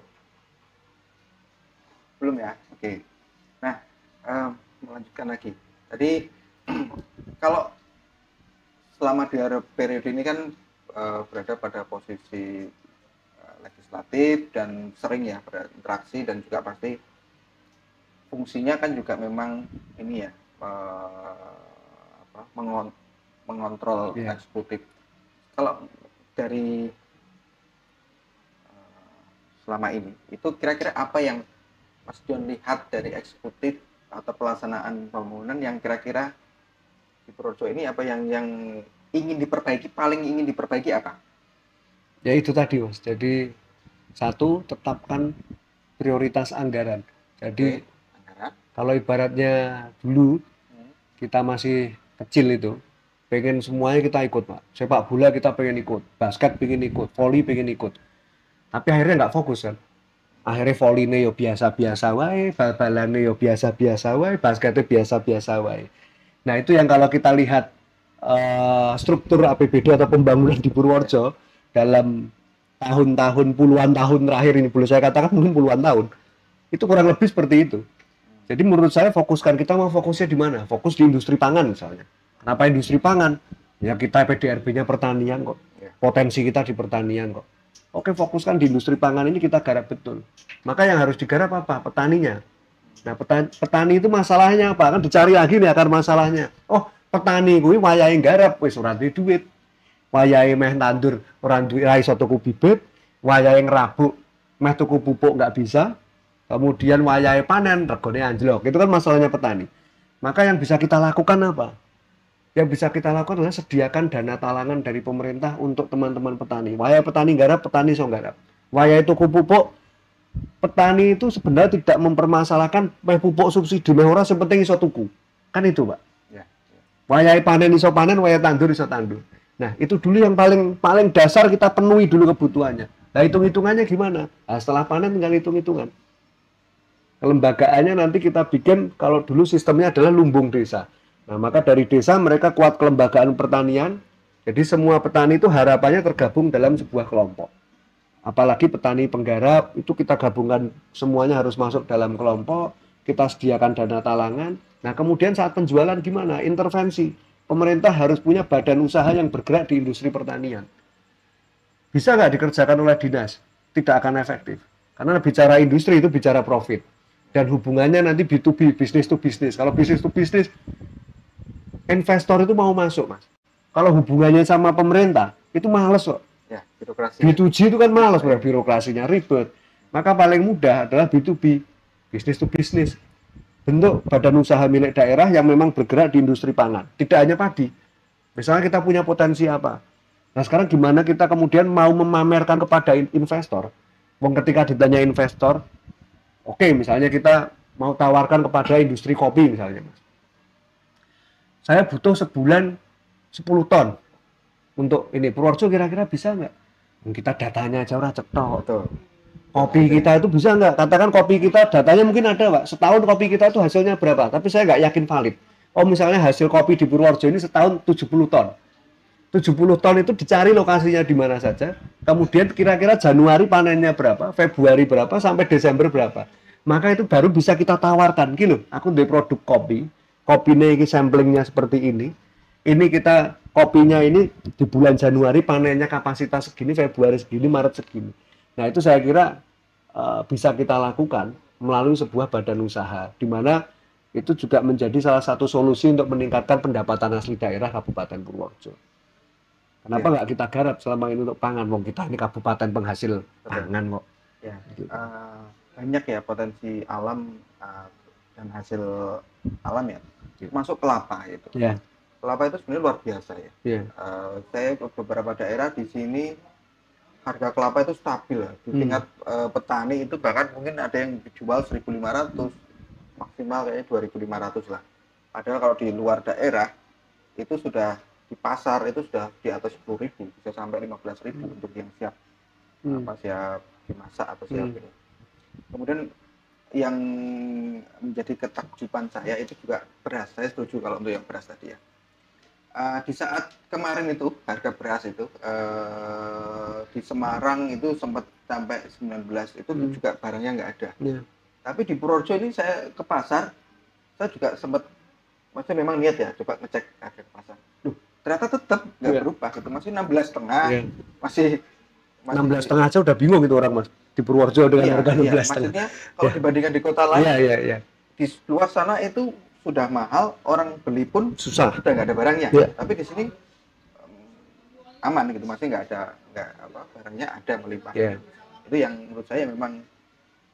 Belum ya? Oke. Nah, melanjutkan lagi. Tadi kalau selama di periode ini kan berada pada posisi legislatif dan sering ya berinteraksi, dan juga pasti fungsinya kan juga memang ini ya, mengontrol eksekutif. Kalau dari selama ini, itu kira-kira apa yang Mas Dion lihat dari eksekutif atau pelaksanaan pembangunan yang kira-kira di Purworejo ini, apa yang ingin diperbaiki, paling ingin diperbaiki apa? Ya itu tadi, Mas. Jadi satu, tetapkan prioritas anggaran. Jadi kalau ibaratnya dulu kita masih kecil itu, pengen semuanya kita ikut, Pak. Sepak bola kita pengen ikut, basket pengen ikut, volley pengen ikut. Tapi akhirnya nggak fokus kan. Akhirnya volley-nya yo biasa-biasa wae, bal-balannya yo biasa-biasa wae, basketnya biasa-biasa wae. Nah, itu yang kalau kita lihat struktur APBD atau pembangunan di Purworejo dalam tahun-tahun, puluhan tahun terakhir ini, boleh saya katakan mungkin puluhan tahun, itu kurang lebih seperti itu. Jadi menurut saya kita mau fokusnya di mana? Fokus di industri pangan misalnya. Kenapa industri pangan? Ya kita PDRB-nya pertanian kok. Potensi kita di pertanian kok. Oke, fokuskan di industri pangan ini, kita garap betul. Maka yang harus digarap apa? Petaninya. Nah, petani itu masalahnya apa? Kan dicari lagi nih akar masalahnya. Oh, petani kuwi wayahe garap wis ora duwe duit. Wayahe meh tandur ora duwe, ra iso tuku bibit, wayahe ngrabuk meh tuku pupuk nggak bisa. Kemudian wayahe panen regane anjlok. Itu kan masalahnya petani. Maka yang bisa kita lakukan apa? Yang bisa kita lakukan adalah sediakan dana talangan dari pemerintah untuk teman-teman petani. Wayahe petani garap, petani iso garap. Wayahe tuku pupuk, petani itu sebenarnya tidak mempermasalahkan meh pupuk subsidi meh ora sing penting iso tuku. Kan itu, Pak. Ya. Wayahe panen iso panen, wayahe tandur iso tandur. Nah, itu dulu yang paling dasar kita penuhi dulu kebutuhannya. Nah, hitung-hitungannya gimana? Nah, setelah panen tinggal hitung-hitungan. Kelembagaannya nanti kita bikin, kalau dulu sistemnya adalah lumbung desa. Nah, maka dari desa mereka kuat kelembagaan pertanian. Jadi semua petani itu harapannya tergabung dalam sebuah kelompok. Apalagi petani penggarap, itu kita gabungkan semuanya harus masuk dalam kelompok, kita sediakan dana talangan. Nah, kemudian saat penjualan gimana? Intervensi. Pemerintah harus punya badan usaha yang bergerak di industri pertanian. Bisa nggak dikerjakan oleh dinas? Tidak akan efektif. Karena bicara industri itu bicara profit. Dan hubungannya nanti B2B, bisnis to bisnis. Kalau bisnis to bisnis, investor itu mau masuk, Mas. Kalau hubungannya sama pemerintah, itu males kok. Ya, birokrasi. B2G itu kan malas, birokrasinya ribet. Maka paling mudah adalah B2B, bisnis to bisnis. Bentuk badan usaha milik daerah yang memang bergerak di industri pangan. Tidak hanya padi. Misalnya kita punya potensi apa? Nah, sekarang gimana kita kemudian mau memamerkan kepada investor? Wong ketika ditanya investor, oke, misalnya kita mau tawarkan kepada industri kopi misalnya, Mas. Saya butuh sebulan 10 ton. Untuk ini Purworejo kira-kira bisa nggak? Kita datanya aja ora cetok. Kopi kita itu bisa nggak? Katakan kopi kita datanya mungkin ada, Pak. Setahun kopi kita itu hasilnya berapa? Tapi saya nggak yakin valid. Oh, misalnya hasil kopi di Purworejo ini setahun 70 ton. 70 ton itu dicari lokasinya di mana saja. Kemudian kira-kira Januari panennya berapa, Februari berapa, sampai Desember berapa. Maka itu baru bisa kita tawarkan. Gini, aku di produk kopi. Kopinya ini samplingnya seperti ini. Ini kita kopinya ini di bulan Januari panennya kapasitas segini, Februari segini, Maret segini. Nah, itu saya kira bisa kita lakukan melalui sebuah badan usaha, di mana itu juga menjadi salah satu solusi untuk meningkatkan pendapatan asli daerah Kabupaten Purworejo. Kenapa nggak kita garap selama ini untuk pangan? Wong kita ini kabupaten penghasil pangan kok. Ya, banyak ya potensi alam dan hasil alam ya. Masuk kelapa itu. Ya. Kelapa itu sebenarnya luar biasa ya. Yeah. Saya ke beberapa daerah di sini harga kelapa itu stabil ya. Di tingkat petani itu bahkan mungkin ada yang dijual 1.500, maksimal kayaknya 2.500 lah. Padahal kalau di luar daerah itu sudah di pasar itu sudah di atas 10.000, bisa sampai 15.000 untuk yang siap siap dimasak atau siap ini. Kemudian yang menjadi ketakjuban saya itu juga beras. Saya setuju kalau untuk yang beras tadi ya. Di saat kemarin itu harga beras itu di Semarang itu sempat sampai 19 itu juga barangnya nggak ada. Tapi di Purworejo ini saya ke pasar, saya juga sempat, maksudnya memang niat ya coba ngecek harga ke pasar. Duh, ternyata tetap nggak berubah gitu, masih 16,5, masih 16,5 aja udah bingung itu orang, Mas, di Purworejo dengan harga 16,5. Maksudnya kalau dibandingkan di kota lain, di luar sana itu sudah mahal, orang beli pun susah, sudah nggak ada barangnya. Tapi di sini aman gitu, masih nggak apa barangnya ada melimpah. Itu yang menurut saya memang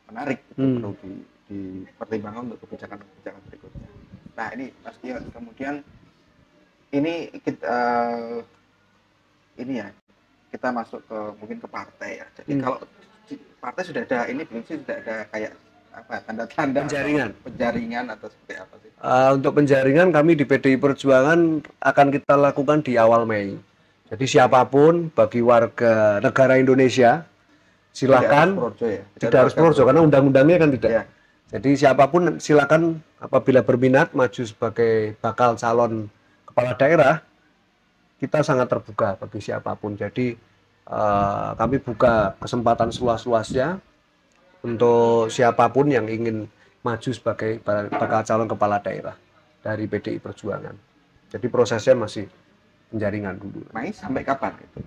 menarik, itu perlu dipertimbangkan untuk kebijakan berikutnya. Nah ini Mas Tio, kemudian ini kita masuk ke mungkin ke partai ya. Jadi kalau partai sudah ada ini belum sih, sudah ada kayak apa tanda-tanda penjaringan atau seperti apa sih? Untuk penjaringan kami di PDI Perjuangan akan kita lakukan di awal Mei. Jadi siapapun bagi warga negara Indonesia silakan, tidak harus Purworejo karena undang-undangnya kan tidak. Jadi siapapun silakan apabila berminat maju sebagai bakal calon kepala daerah, kita sangat terbuka bagi siapapun. Jadi kami buka kesempatan seluas-luasnya untuk siapapun yang ingin maju sebagai bakal calon kepala daerah dari PDI Perjuangan. Jadi prosesnya masih penjaringan dulu. Mei sampai kapan itu?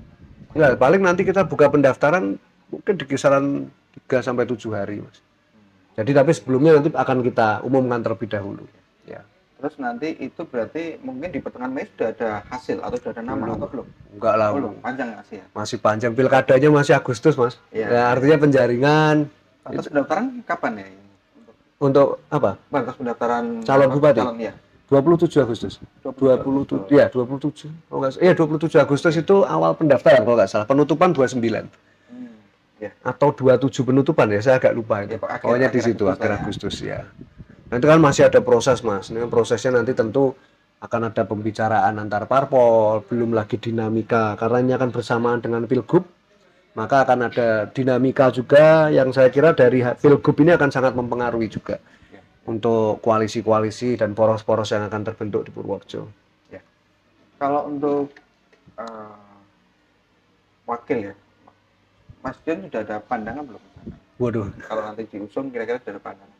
Ya, paling nanti kita buka pendaftaran mungkin di kisaran 3-7 hari, Mas. Jadi tapi sebelumnya nanti akan kita umumkan terlebih dahulu. Ya. Terus nanti itu berarti mungkin di pertengahan Mei sudah ada hasil atau sudah ada nama atau belum? Enggak lah. Belum, panjang masih ya? Masih panjang, pilkadanya masih Agustus, Mas. Ya, artinya penjaringan. Batas pendaftaran kapan ya? Untuk apa? Batas pendaftaran calon bupati? Calon, ya. 27 Agustus. 27. Ya, 27. Oh, enggak, 27 Agustus itu awal pendaftaran kalau nggak salah. Penutupan 29. atau 27 penutupan ya, saya agak lupa itu. Ya, Pokoknya di situ akhir Agustus ya. Nah, itu kan masih ada proses Mas. Ini prosesnya nanti tentu akan ada pembicaraan antar parpol, belum lagi dinamika karena ini akan bersamaan dengan Pilgub, maka akan ada dinamika juga yang saya kira dari Pilgub ini akan sangat mempengaruhi juga untuk koalisi-koalisi dan poros-poros yang akan terbentuk di Purworejo. Ya. Kalau untuk wakil ya, Mas John sudah ada pandangan belum? Waduh. Kalau nanti diusung kira-kira sudah ada pandangan?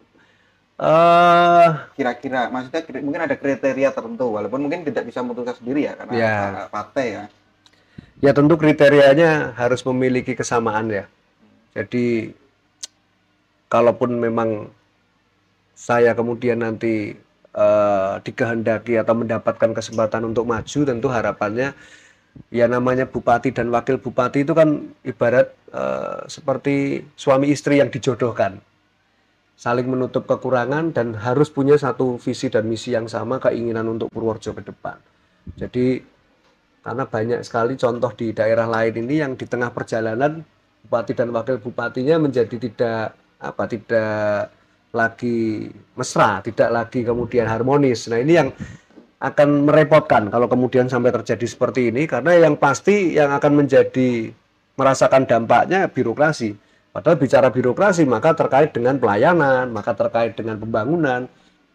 Kira-kira, maksudnya mungkin ada kriteria tertentu, walaupun mungkin tidak bisa memutuskan sendiri ya, karena partai ya. Ya tentu kriterianya harus memiliki kesamaan ya. Jadi kalaupun memang saya kemudian nanti dikehendaki atau mendapatkan kesempatan untuk maju, tentu harapannya ya namanya bupati dan wakil bupati itu kan ibarat seperti suami istri yang dijodohkan, saling menutup kekurangan dan harus punya satu visi dan misi yang sama, keinginan untuk Purworejo ke depan. Jadi karena banyak sekali contoh di daerah lain ini yang di tengah perjalanan bupati dan wakil bupatinya menjadi tidak lagi mesra, tidak lagi kemudian harmonis. Nah ini yang akan merepotkan kalau kemudian sampai terjadi seperti ini, karena yang pasti yang akan menjadi merasakan dampaknya birokrasi. Padahal bicara birokrasi maka terkait dengan pelayanan, maka terkait dengan pembangunan,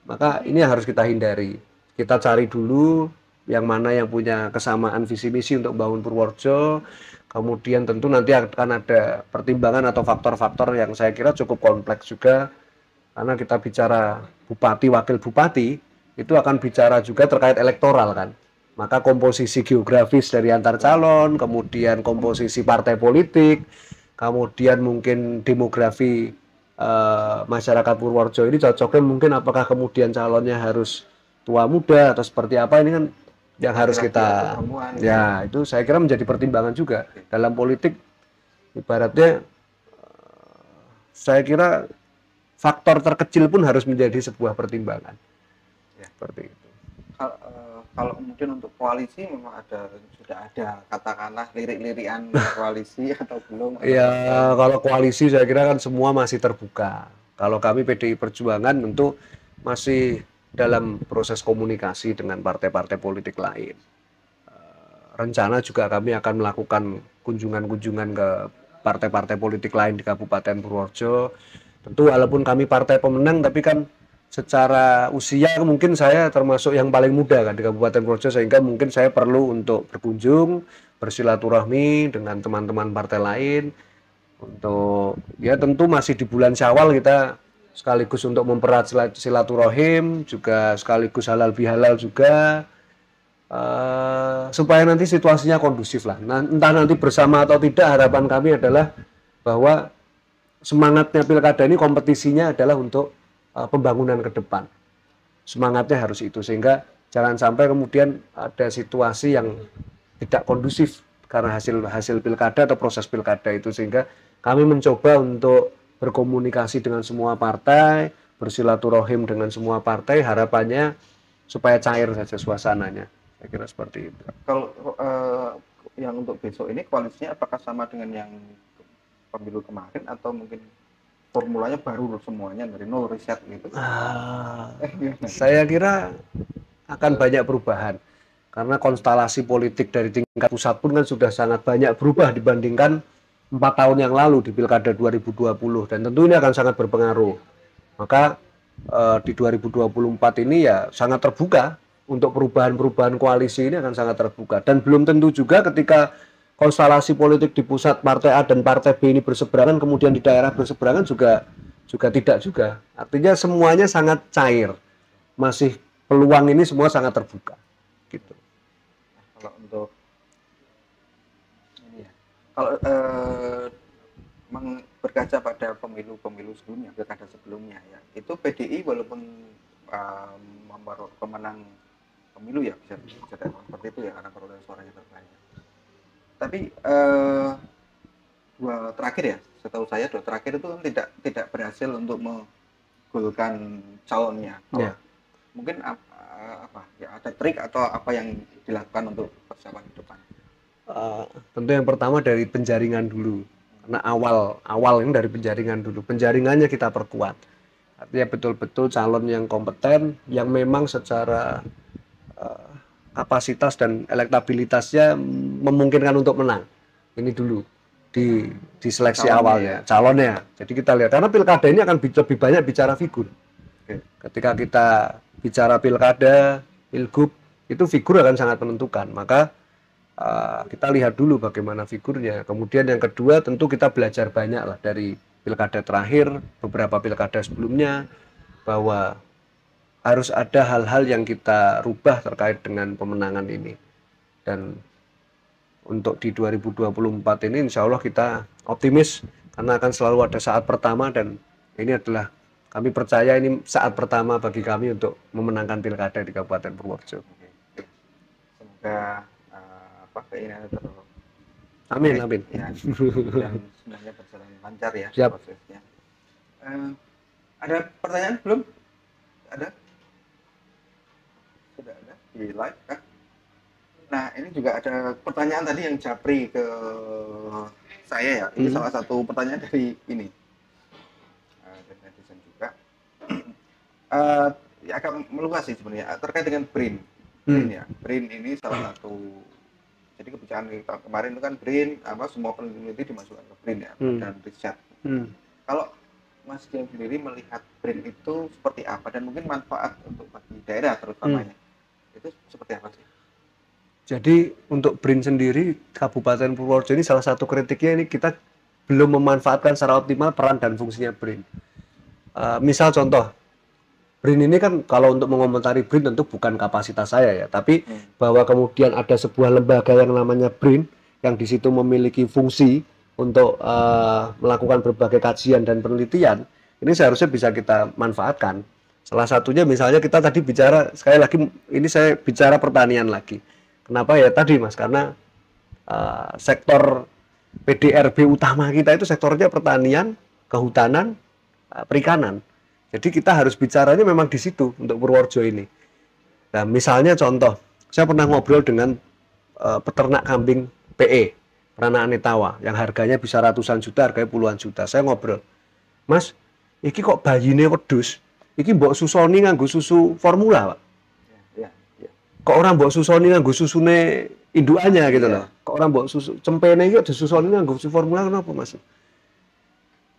maka ini yang harus kita hindari. Kita cari dulu yang mana yang punya kesamaan visi misi untuk membangun Purworejo. Kemudian tentu nanti akan ada pertimbangan atau faktor-faktor yang saya kira cukup kompleks juga, karena kita bicara bupati, wakil bupati, itu akan bicara juga terkait elektoral kan. Maka komposisi geografis dari antar calon, kemudian komposisi partai politik, kemudian mungkin demografi masyarakat Purworejo ini cocoknya mungkin apakah kemudian calonnya harus tua muda atau seperti apa, ini kan yang harus kita ya itu saya kira menjadi pertimbangan juga dalam politik. Ibaratnya saya kira faktor terkecil pun harus menjadi sebuah pertimbangan ya, seperti itu. Kalau mungkin untuk koalisi memang sudah ada katakanlah lirik-lirikan koalisi atau belum? Ya kalau koalisi saya kira kan semua masih terbuka. Kalau kami PDI Perjuangan tentu masih dalam proses komunikasi dengan partai-partai politik lain. Rencana juga kami akan melakukan kunjungan-kunjungan ke partai-partai politik lain di Kabupaten Purworejo. Tentu walaupun kami partai pemenang, tapi kan secara usia mungkin saya termasuk yang paling muda kan di Kabupaten Purworejo, sehingga mungkin saya perlu untuk berkunjung, bersilaturahmi dengan teman-teman partai lain. Untuk ya tentu masih di bulan Syawal kita sekaligus untuk mempererat silaturahim, juga sekaligus halal bihalal juga, supaya nanti situasinya kondusif lah. Nah, entah nanti bersama atau tidak, harapan kami adalah bahwa semangatnya pilkada ini kompetisinya adalah untuk pembangunan ke depan. Semangatnya harus itu, sehingga jangan sampai kemudian ada situasi yang tidak kondusif karena hasil pilkada atau proses pilkada itu, sehingga kami mencoba untuk berkomunikasi dengan semua partai, bersilaturahim dengan semua partai, harapannya supaya cair saja suasananya. Saya kira seperti itu. Kalau yang untuk besok ini koalisinya apakah sama dengan yang pemilu kemarin atau mungkin formulanya baru semuanya dari nol riset gitu? Saya kira akan banyak perubahan karena konstelasi politik dari tingkat pusat pun kan sudah sangat banyak berubah dibandingkan 4 tahun yang lalu di Pilkada 2020, dan tentu ini akan sangat berpengaruh. Maka di 2024 ini ya sangat terbuka untuk perubahan-perubahan koalisi, ini akan sangat terbuka, dan belum tentu juga ketika konstelasi politik di pusat partai A dan partai B ini berseberangan, kemudian di daerah berseberangan juga tidak juga. Artinya semuanya sangat cair, masih peluang ini semua sangat terbuka gitu. Kalau untuk ini ya, kalau berkaca pada pemilu sebelumnya, pilkada sebelumnya ya, itu PDI walaupun pemenang pemilu ya, bisa seperti itu ya, karena perolehan suaranya terbanyak. Tapi dua terakhir ya, setahu saya dua terakhir itu tidak berhasil untuk menggolkan calonnya. Yeah. Mungkin apa ya, ada trik atau apa yang dilakukan untuk persiapan ke depan? Tentu yang pertama dari penjaringan dulu. Karena awal ini dari penjaringan dulu. Penjaringannya kita perkuat. Artinya betul-betul calon yang kompeten, yang memang secara kapasitas dan elektabilitasnya memungkinkan untuk menang. Ini dulu di seleksi awalnya, calonnya. Jadi kita lihat, karena pilkada ini akan lebih banyak bicara figur. Ketika kita bicara pilkada, pilgub, itu figur akan sangat menentukan. Maka kita lihat dulu bagaimana figurnya. Kemudian yang kedua, tentu kita belajar banyak lah dari pilkada terakhir, beberapa pilkada sebelumnya, bahwa harus ada hal-hal yang kita rubah terkait dengan pemenangan ini. Dan untuk di 2024 ini insya Allah kita optimis, karena akan selalu ada saat pertama, dan ini adalah, kami percaya ini saat pertama bagi kami untuk memenangkan pilkada di Kabupaten Purworejo. Semoga keinginan itu amin, amin. Ya, dan semuanya berjalan lancar ya. Siap. Prosesnya. Ada pertanyaan belum? Ada? Sudah ada di live kan? Nah, ini juga ada pertanyaan tadi yang japri ke saya ya. Ini salah satu pertanyaan dari ini. Dari netizen juga. Ya agak meluas sih sebenarnya terkait dengan BRIN. BRIN ya. BRIN ini salah satu, jadi kebijakan kemarin itu kan BRIN, semua peneliti dimasukkan ke BRIN ya, dan riset. Kalau Mas Dian sendiri melihat BRIN itu seperti apa, dan mungkin manfaat untuk bagi daerah terutamanya, itu seperti apa sih? Jadi untuk BRIN sendiri, Kabupaten Purworejo ini salah satu kritiknya, ini kita belum memanfaatkan secara optimal peran dan fungsinya BRIN. Misal contoh, BRIN ini kan kalau untuk mengomentari BRIN tentu bukan kapasitas saya ya, tapi bahwa kemudian ada sebuah lembaga yang namanya BRIN yang di situ memiliki fungsi untuk melakukan berbagai kajian dan penelitian, ini seharusnya bisa kita manfaatkan. Salah satunya misalnya kita tadi bicara, sekali lagi ini saya bicara pertanian lagi. Kenapa ya tadi Mas? Karena sektor PDRB utama kita itu sektornya pertanian, kehutanan, perikanan. Jadi kita harus bicaranya memang di situ untuk Purworejo ini. Nah, misalnya contoh, saya pernah ngobrol dengan peternak kambing PE, Peranaan Netawa, yang harganya bisa ratusan juta, harganya puluhan juta. Saya ngobrol, Mas, iki kok bayine wedhus, iki mbok susoni nganggo susu formula, Pak. Kok orang mbok susoni nganggo susune indukannya gitu loh. Kok orang mbok susu cempene iki kok disusoni nganggo susu formula, kenapa, Mas?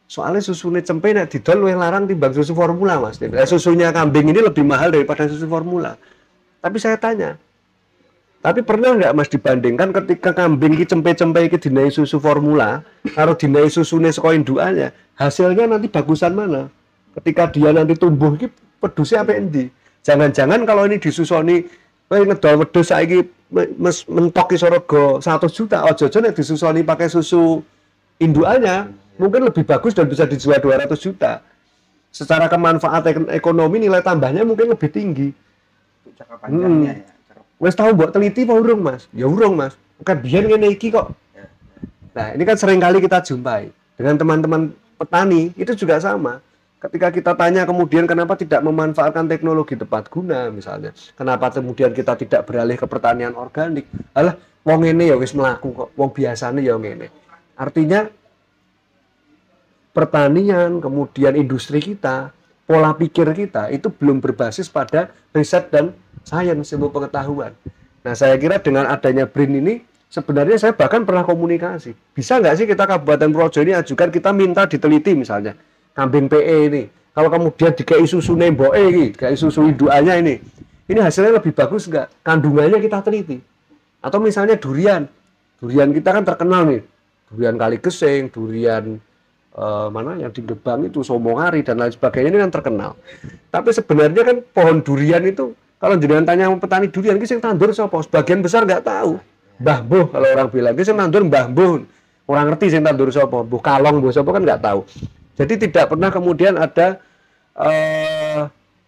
Soalnya susune cempe nek didol luwih larang timbang susu formula, Mas. Susunya kambing ini lebih mahal daripada susu formula. Tapi saya tanya, tapi pernah nggak Mas dibandingkan ketika kambing iki cempe-cempe iki dinai susu formula karo dinai susune saka indukannya, hasilnya nanti bagusan mana? Ketika dia nanti tumbuh iki pedusnya apa endi? Jangan-jangan kalau ini disusoni kowe ngedol wedhus saiki mentok iso rega 100 juta, aja-aja nek disusoni pakai susu indukannya mungkin lebih bagus dan bisa dijual 200 juta. Secara kemanfaatan ekonomi nilai tambahnya mungkin lebih tinggi. Untuk jangka panjangnya ya. Wes tahu mbok teliti apa urung, Mas? Ya urung, Mas. Kan biyen ngene iki kok. Nah, ini kan sering kali kita jumpai dengan teman-teman petani, itu juga sama. Ketika kita tanya kemudian kenapa tidak memanfaatkan teknologi tepat guna misalnya. Kenapa kemudian kita tidak beralih ke pertanian organik? Alah, wong ngene ya wis mlaku kok. Wong biasane ya ngene. Artinya pertanian, kemudian industri kita, pola pikir kita itu belum berbasis pada riset dan sains, ilmu pengetahuan. Nah, saya kira dengan adanya BRIN ini, sebenarnya saya bahkan pernah komunikasi. Bisa nggak sih kita Kabupaten Purworejo ini ajukan, kita minta diteliti misalnya, kambing PE ini. Kalau kemudian dikei susu nemboke ini, dikei susu indukannya ini hasilnya lebih bagus nggak? Kandungannya kita teliti. Atau misalnya durian. Durian kita kan terkenal nih. Durian Kaligesing, durian mana yang di Gebang itu Somongari dan lain sebagainya ini kan terkenal. Tapi sebenarnya kan pohon durian itu kalau jenengan tanya petani durian, sing tandur sapa? Sebagian besar nggak tahu. Mbah Mbuh kalau orang bilang, sing tandur Mbah Mbuh. Orang ngerti sing tandur sapa? Mbuh Kalong, Mbuh sapa kan nggak tahu. Jadi tidak pernah kemudian ada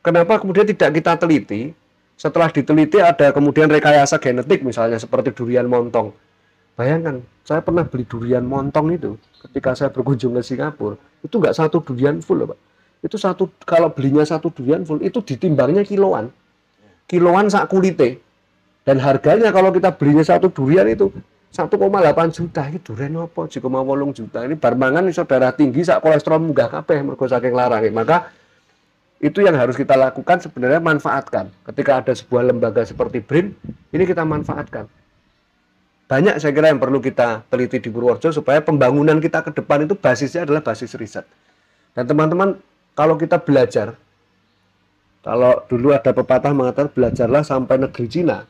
kenapa kemudian tidak kita teliti? Setelah diteliti ada kemudian rekayasa genetik misalnya seperti durian montong. Bayangkan, saya pernah beli durian montong itu ketika saya berkunjung ke Singapura, itu nggak satu durian full, Pak. Itu kalau belinya satu durian full, itu ditimbangnya kiloan sak kulite. Dan harganya kalau kita belinya satu durian itu 1,8 juta ini duren apa 1,8 juta ini bar mangan iso darah tinggi sak kolesterol munggah kabeh mergo saking larang. Maka itu yang harus kita lakukan sebenarnya, manfaatkan. Ketika ada sebuah lembaga seperti BRIN, ini kita manfaatkan. Banyak saya kira yang perlu kita teliti di Purworejo supaya pembangunan kita ke depan itu basisnya adalah basis riset. Dan teman-teman, kalau kita belajar, kalau dulu ada pepatah mengatakan belajarlah sampai negeri Cina.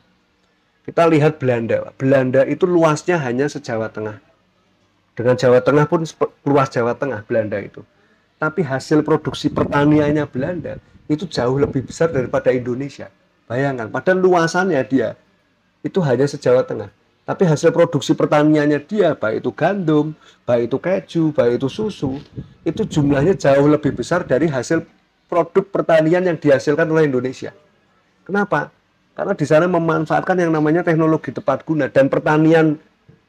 Kita lihat Belanda. Belanda itu luasnya hanya se-Jawa Tengah. Dengan Jawa Tengah pun luas Jawa Tengah Belanda itu. Tapi hasil produksi pertaniannya Belanda itu jauh lebih besar daripada Indonesia. Bayangkan, padahal luasannya dia itu hanya se-Jawa Tengah. Tapi hasil produksi pertaniannya dia, baik itu gandum, baik itu keju, baik itu susu, itu jumlahnya jauh lebih besar dari hasil produk pertanian yang dihasilkan oleh Indonesia. Kenapa? Karena di sana memanfaatkan yang namanya teknologi tepat guna, dan pertanian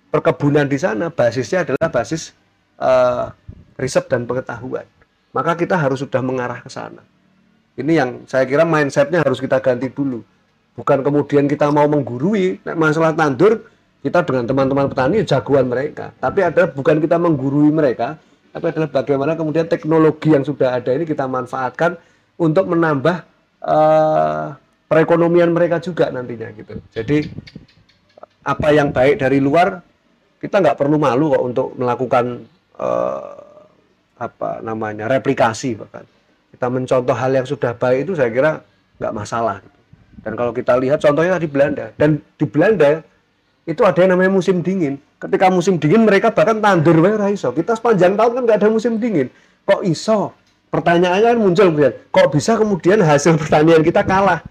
perkebunan di sana basisnya adalah basis riset dan pengetahuan. Maka kita harus sudah mengarah ke sana. Ini yang saya kira mindsetnya harus kita ganti dulu. Bukan kemudian kita mau menggurui masalah tandur, kita dengan teman-teman petani jagoan mereka. Tapi adalah bukan kita menggurui mereka, tapi adalah bagaimana kemudian teknologi yang sudah ada ini kita manfaatkan untuk menambah perekonomian mereka juga nantinya gitu. Jadi apa yang baik dari luar, kita nggak perlu malu kok untuk melakukan replikasi. Bahkan kita mencontoh hal yang sudah baik itu saya kira nggak masalah gitu. Dan kalau kita lihat contohnya di Belanda, dan di Belanda itu ada yang namanya musim dingin. Ketika musim dingin mereka bahkan tandur wae ra iso. Kita sepanjang tahun kan nggak ada musim dingin, kok iso? Pertanyaannya kan muncul kemudian, kok bisa kemudian hasil pertanian kita kalah?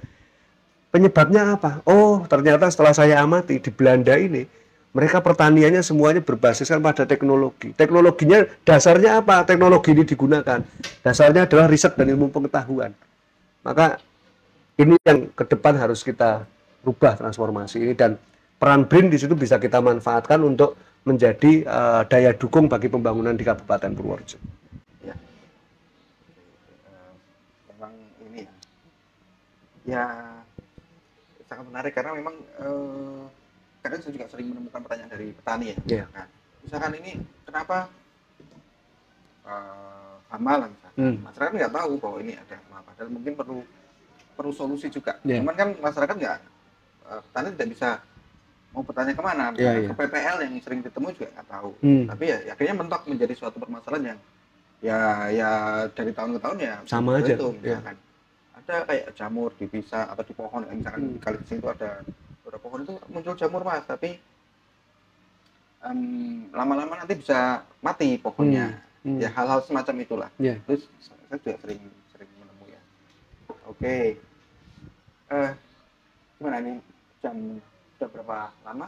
Penyebabnya apa? Oh, ternyata setelah saya amati di Belanda ini, mereka pertaniannya semuanya berbasiskan pada teknologi. Teknologinya dasarnya apa? Teknologi ini digunakan. Dasarnya adalah riset dan ilmu pengetahuan. Maka ini yang ke depan harus kita rubah transformasi ini, dan peran BRIN di situ bisa kita manfaatkan untuk menjadi daya dukung bagi pembangunan di Kabupaten Purworejo. Ya, memang ini ya sangat menarik karena memang kadang saya juga sering menemukan pertanyaan dari petani ya. Yeah. Nah, misalkan ini kenapa hama lah misalkan. Masyarakat nggak tahu bahwa ini ada hama, padahal mungkin perlu solusi juga. Yeah. Cuman kan masyarakat nggak, petani tidak bisa mau bertanya kemana. Ke PPL yang sering ditemui juga nggak tahu. Tapi ya akhirnya mentok menjadi suatu permasalahan yang ya dari tahun ke tahun ya sama aja. Itu, misalkan. Ada kayak jamur di pisang atau di pohon, misalkan di kali di sini itu ada pohon itu muncul jamur mas, tapi lama-lama nanti bisa mati pohonnya. Ya hal-hal semacam itulah. Terus saya juga sering menemui ya. Oke. Gimana ini jam sudah berapa lama?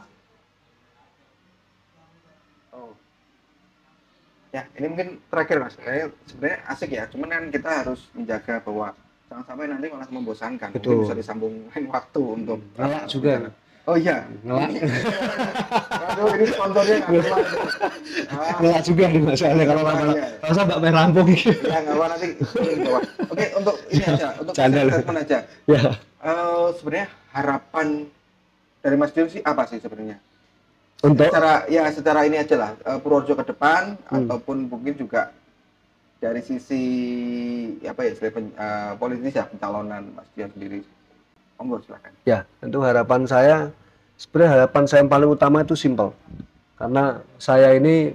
Oh ya, ini mungkin terakhir mas. Sebenarnya asik ya, cuman kan kita harus menjaga bahwa jangan sampai nanti malah membosankan. Betul. Mungkin bisa disambung lain waktu untuk ngelak juga. Oh iya, ngelak. Aduh, ini sponsornya ngelak. Ngelak juga nih masalahnya kalau masa Mbak Merah rampung gitu. Ya nggak apa nanti. Oke, untuk ini aja, untuk statement aja. Ya. Sebenarnya harapan dari Mas Dion sih apa sih sebenarnya? Untuk secara ini aja lah, Purworejo ke depan ataupun mungkin juga dari sisi politis ya, pencalonan Mas Dion sendiri. Monggo silakan. Ya, tentu harapan saya yang paling utama itu simpel. Karena saya ini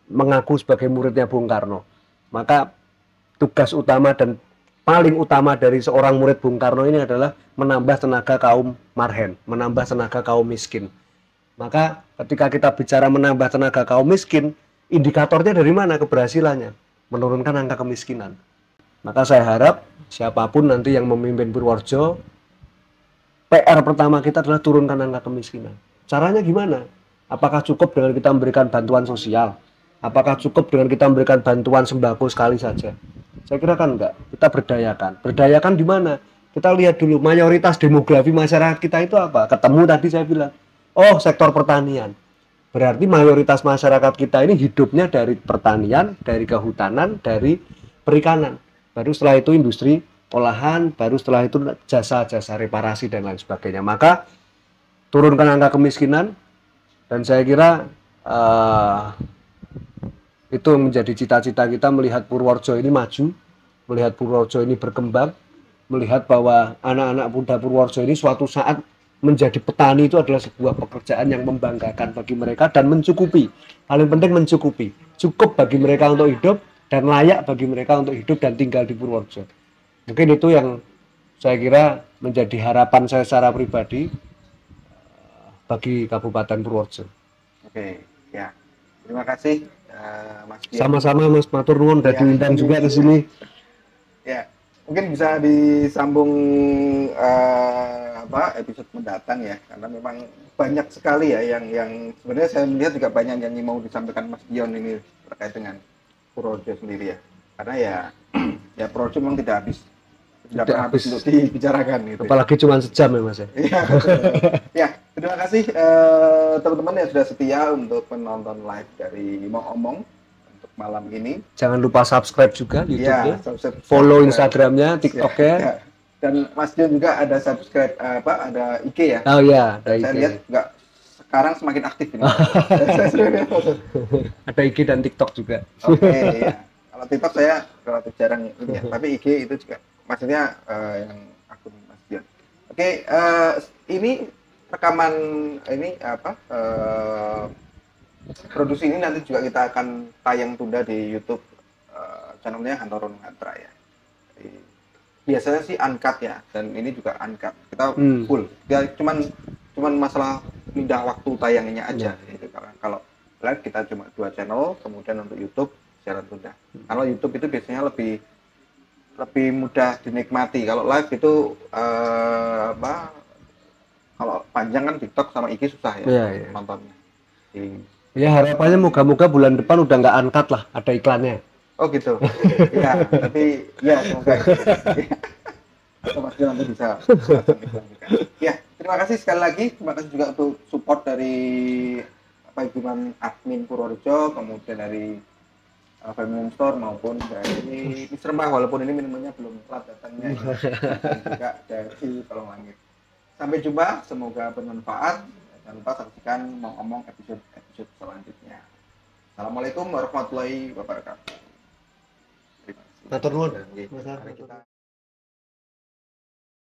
mengaku sebagai muridnya Bung Karno. Maka tugas utama dan paling utama dari seorang murid Bung Karno ini adalah menambah tenaga kaum marhen, menambah tenaga kaum miskin. Maka ketika kita bicara menambah tenaga kaum miskin, indikatornya dari mana keberhasilannya? Menurunkan angka kemiskinan. Maka saya harap siapapun nanti yang memimpin Purworejo, PR pertama kita adalah turunkan angka kemiskinan. Caranya gimana? Apakah cukup dengan kita memberikan bantuan sosial? Apakah cukup dengan kita memberikan bantuan sembako sekali saja? Saya kira kan enggak. Kita berdayakan. Berdayakan di mana? Kita lihat dulu mayoritas demografi masyarakat kita itu apa? Ketemu tadi saya bilang, oh sektor pertanian. Berarti mayoritas masyarakat kita ini hidupnya dari pertanian, dari kehutanan, dari perikanan. Baru setelah itu industri olahan, baru setelah itu jasa-jasa reparasi dan lain sebagainya. Maka turunkan angka kemiskinan, Dan saya kira itu menjadi cita-cita kita, melihat Purworejo ini maju, melihat Purworejo ini berkembang, melihat bahwa anak-anak muda Purworejo ini suatu saat menjadi petani itu adalah sebuah pekerjaan yang membanggakan bagi mereka dan mencukupi. Paling penting mencukupi, cukup bagi mereka untuk hidup dan layak bagi mereka untuk hidup dan tinggal di Purworejo. Mungkin itu yang saya kira menjadi harapan saya secara pribadi bagi Kabupaten Purworejo. Oke, ya. Terima kasih Mas Dian. Sama-sama Mas, matur nuwun udah diundang juga ke sini. Ya, mungkin bisa disambung episode mendatang ya, karena memang banyak sekali ya yang sebenarnya saya melihat juga banyak yang mau disampaikan Mas Dion ini terkait dengan Purworejo sendiri ya. Karena ya Purworejo memang tidak habis untuk dibicarakan gitu. Apalagi cuma sejam ya Mas ya. Ya, terima kasih teman-teman yang sudah setia untuk menonton live dari Mau Omong untuk malam ini. Jangan lupa subscribe juga YouTube-nya. Ya, follow Instagramnya, TikToknya. Ya. Dan Mas Dion juga ada subscribe ada IG ya. Oh iya, ada IG. Saya lihat nggak sekarang semakin aktif ini. Ada IG dan TikTok juga. Oke, ya. Kalau TikTok saya relatif jarang ini ya, tapi IG itu juga maksudnya yang akun Mas Dion. Oke, ini rekaman ini produksi ini nanti juga kita akan tayang tunda di YouTube channelnya Hantoro Nuhadra ya. Biasanya sih uncut ya, dan ini juga uncut. Kita full. Ya cuman masalah pindah waktu tayangannya aja. Gitu. Kalau live kita cuma 2 channel, kemudian untuk YouTube siaran tunda. Kalau YouTube itu biasanya lebih mudah dinikmati. Kalau live itu kalau panjang kan TikTok sama IG susah ya nontonnya. Ya harapannya moga-moga bulan depan udah nggak uncut lah, ada iklannya. Oh gitu. Ya, tapi ya semoga. Atau Mas nanti bisa. Ya, terima kasih sekali lagi. Terima kasih juga untuk support dari Hubungan Admin Purworejo, kemudian dari Family Store maupun dari Mr. Mbah, walaupun ini minumannya belum telat datangnya ya. Dan juga dari Tolong Langit. Sampai jumpa, semoga bermanfaat. Jangan lupa saksikan Mau Omong episode selanjutnya. Assalamualaikum warahmatullahi wabarakatuh. Matur nuwun.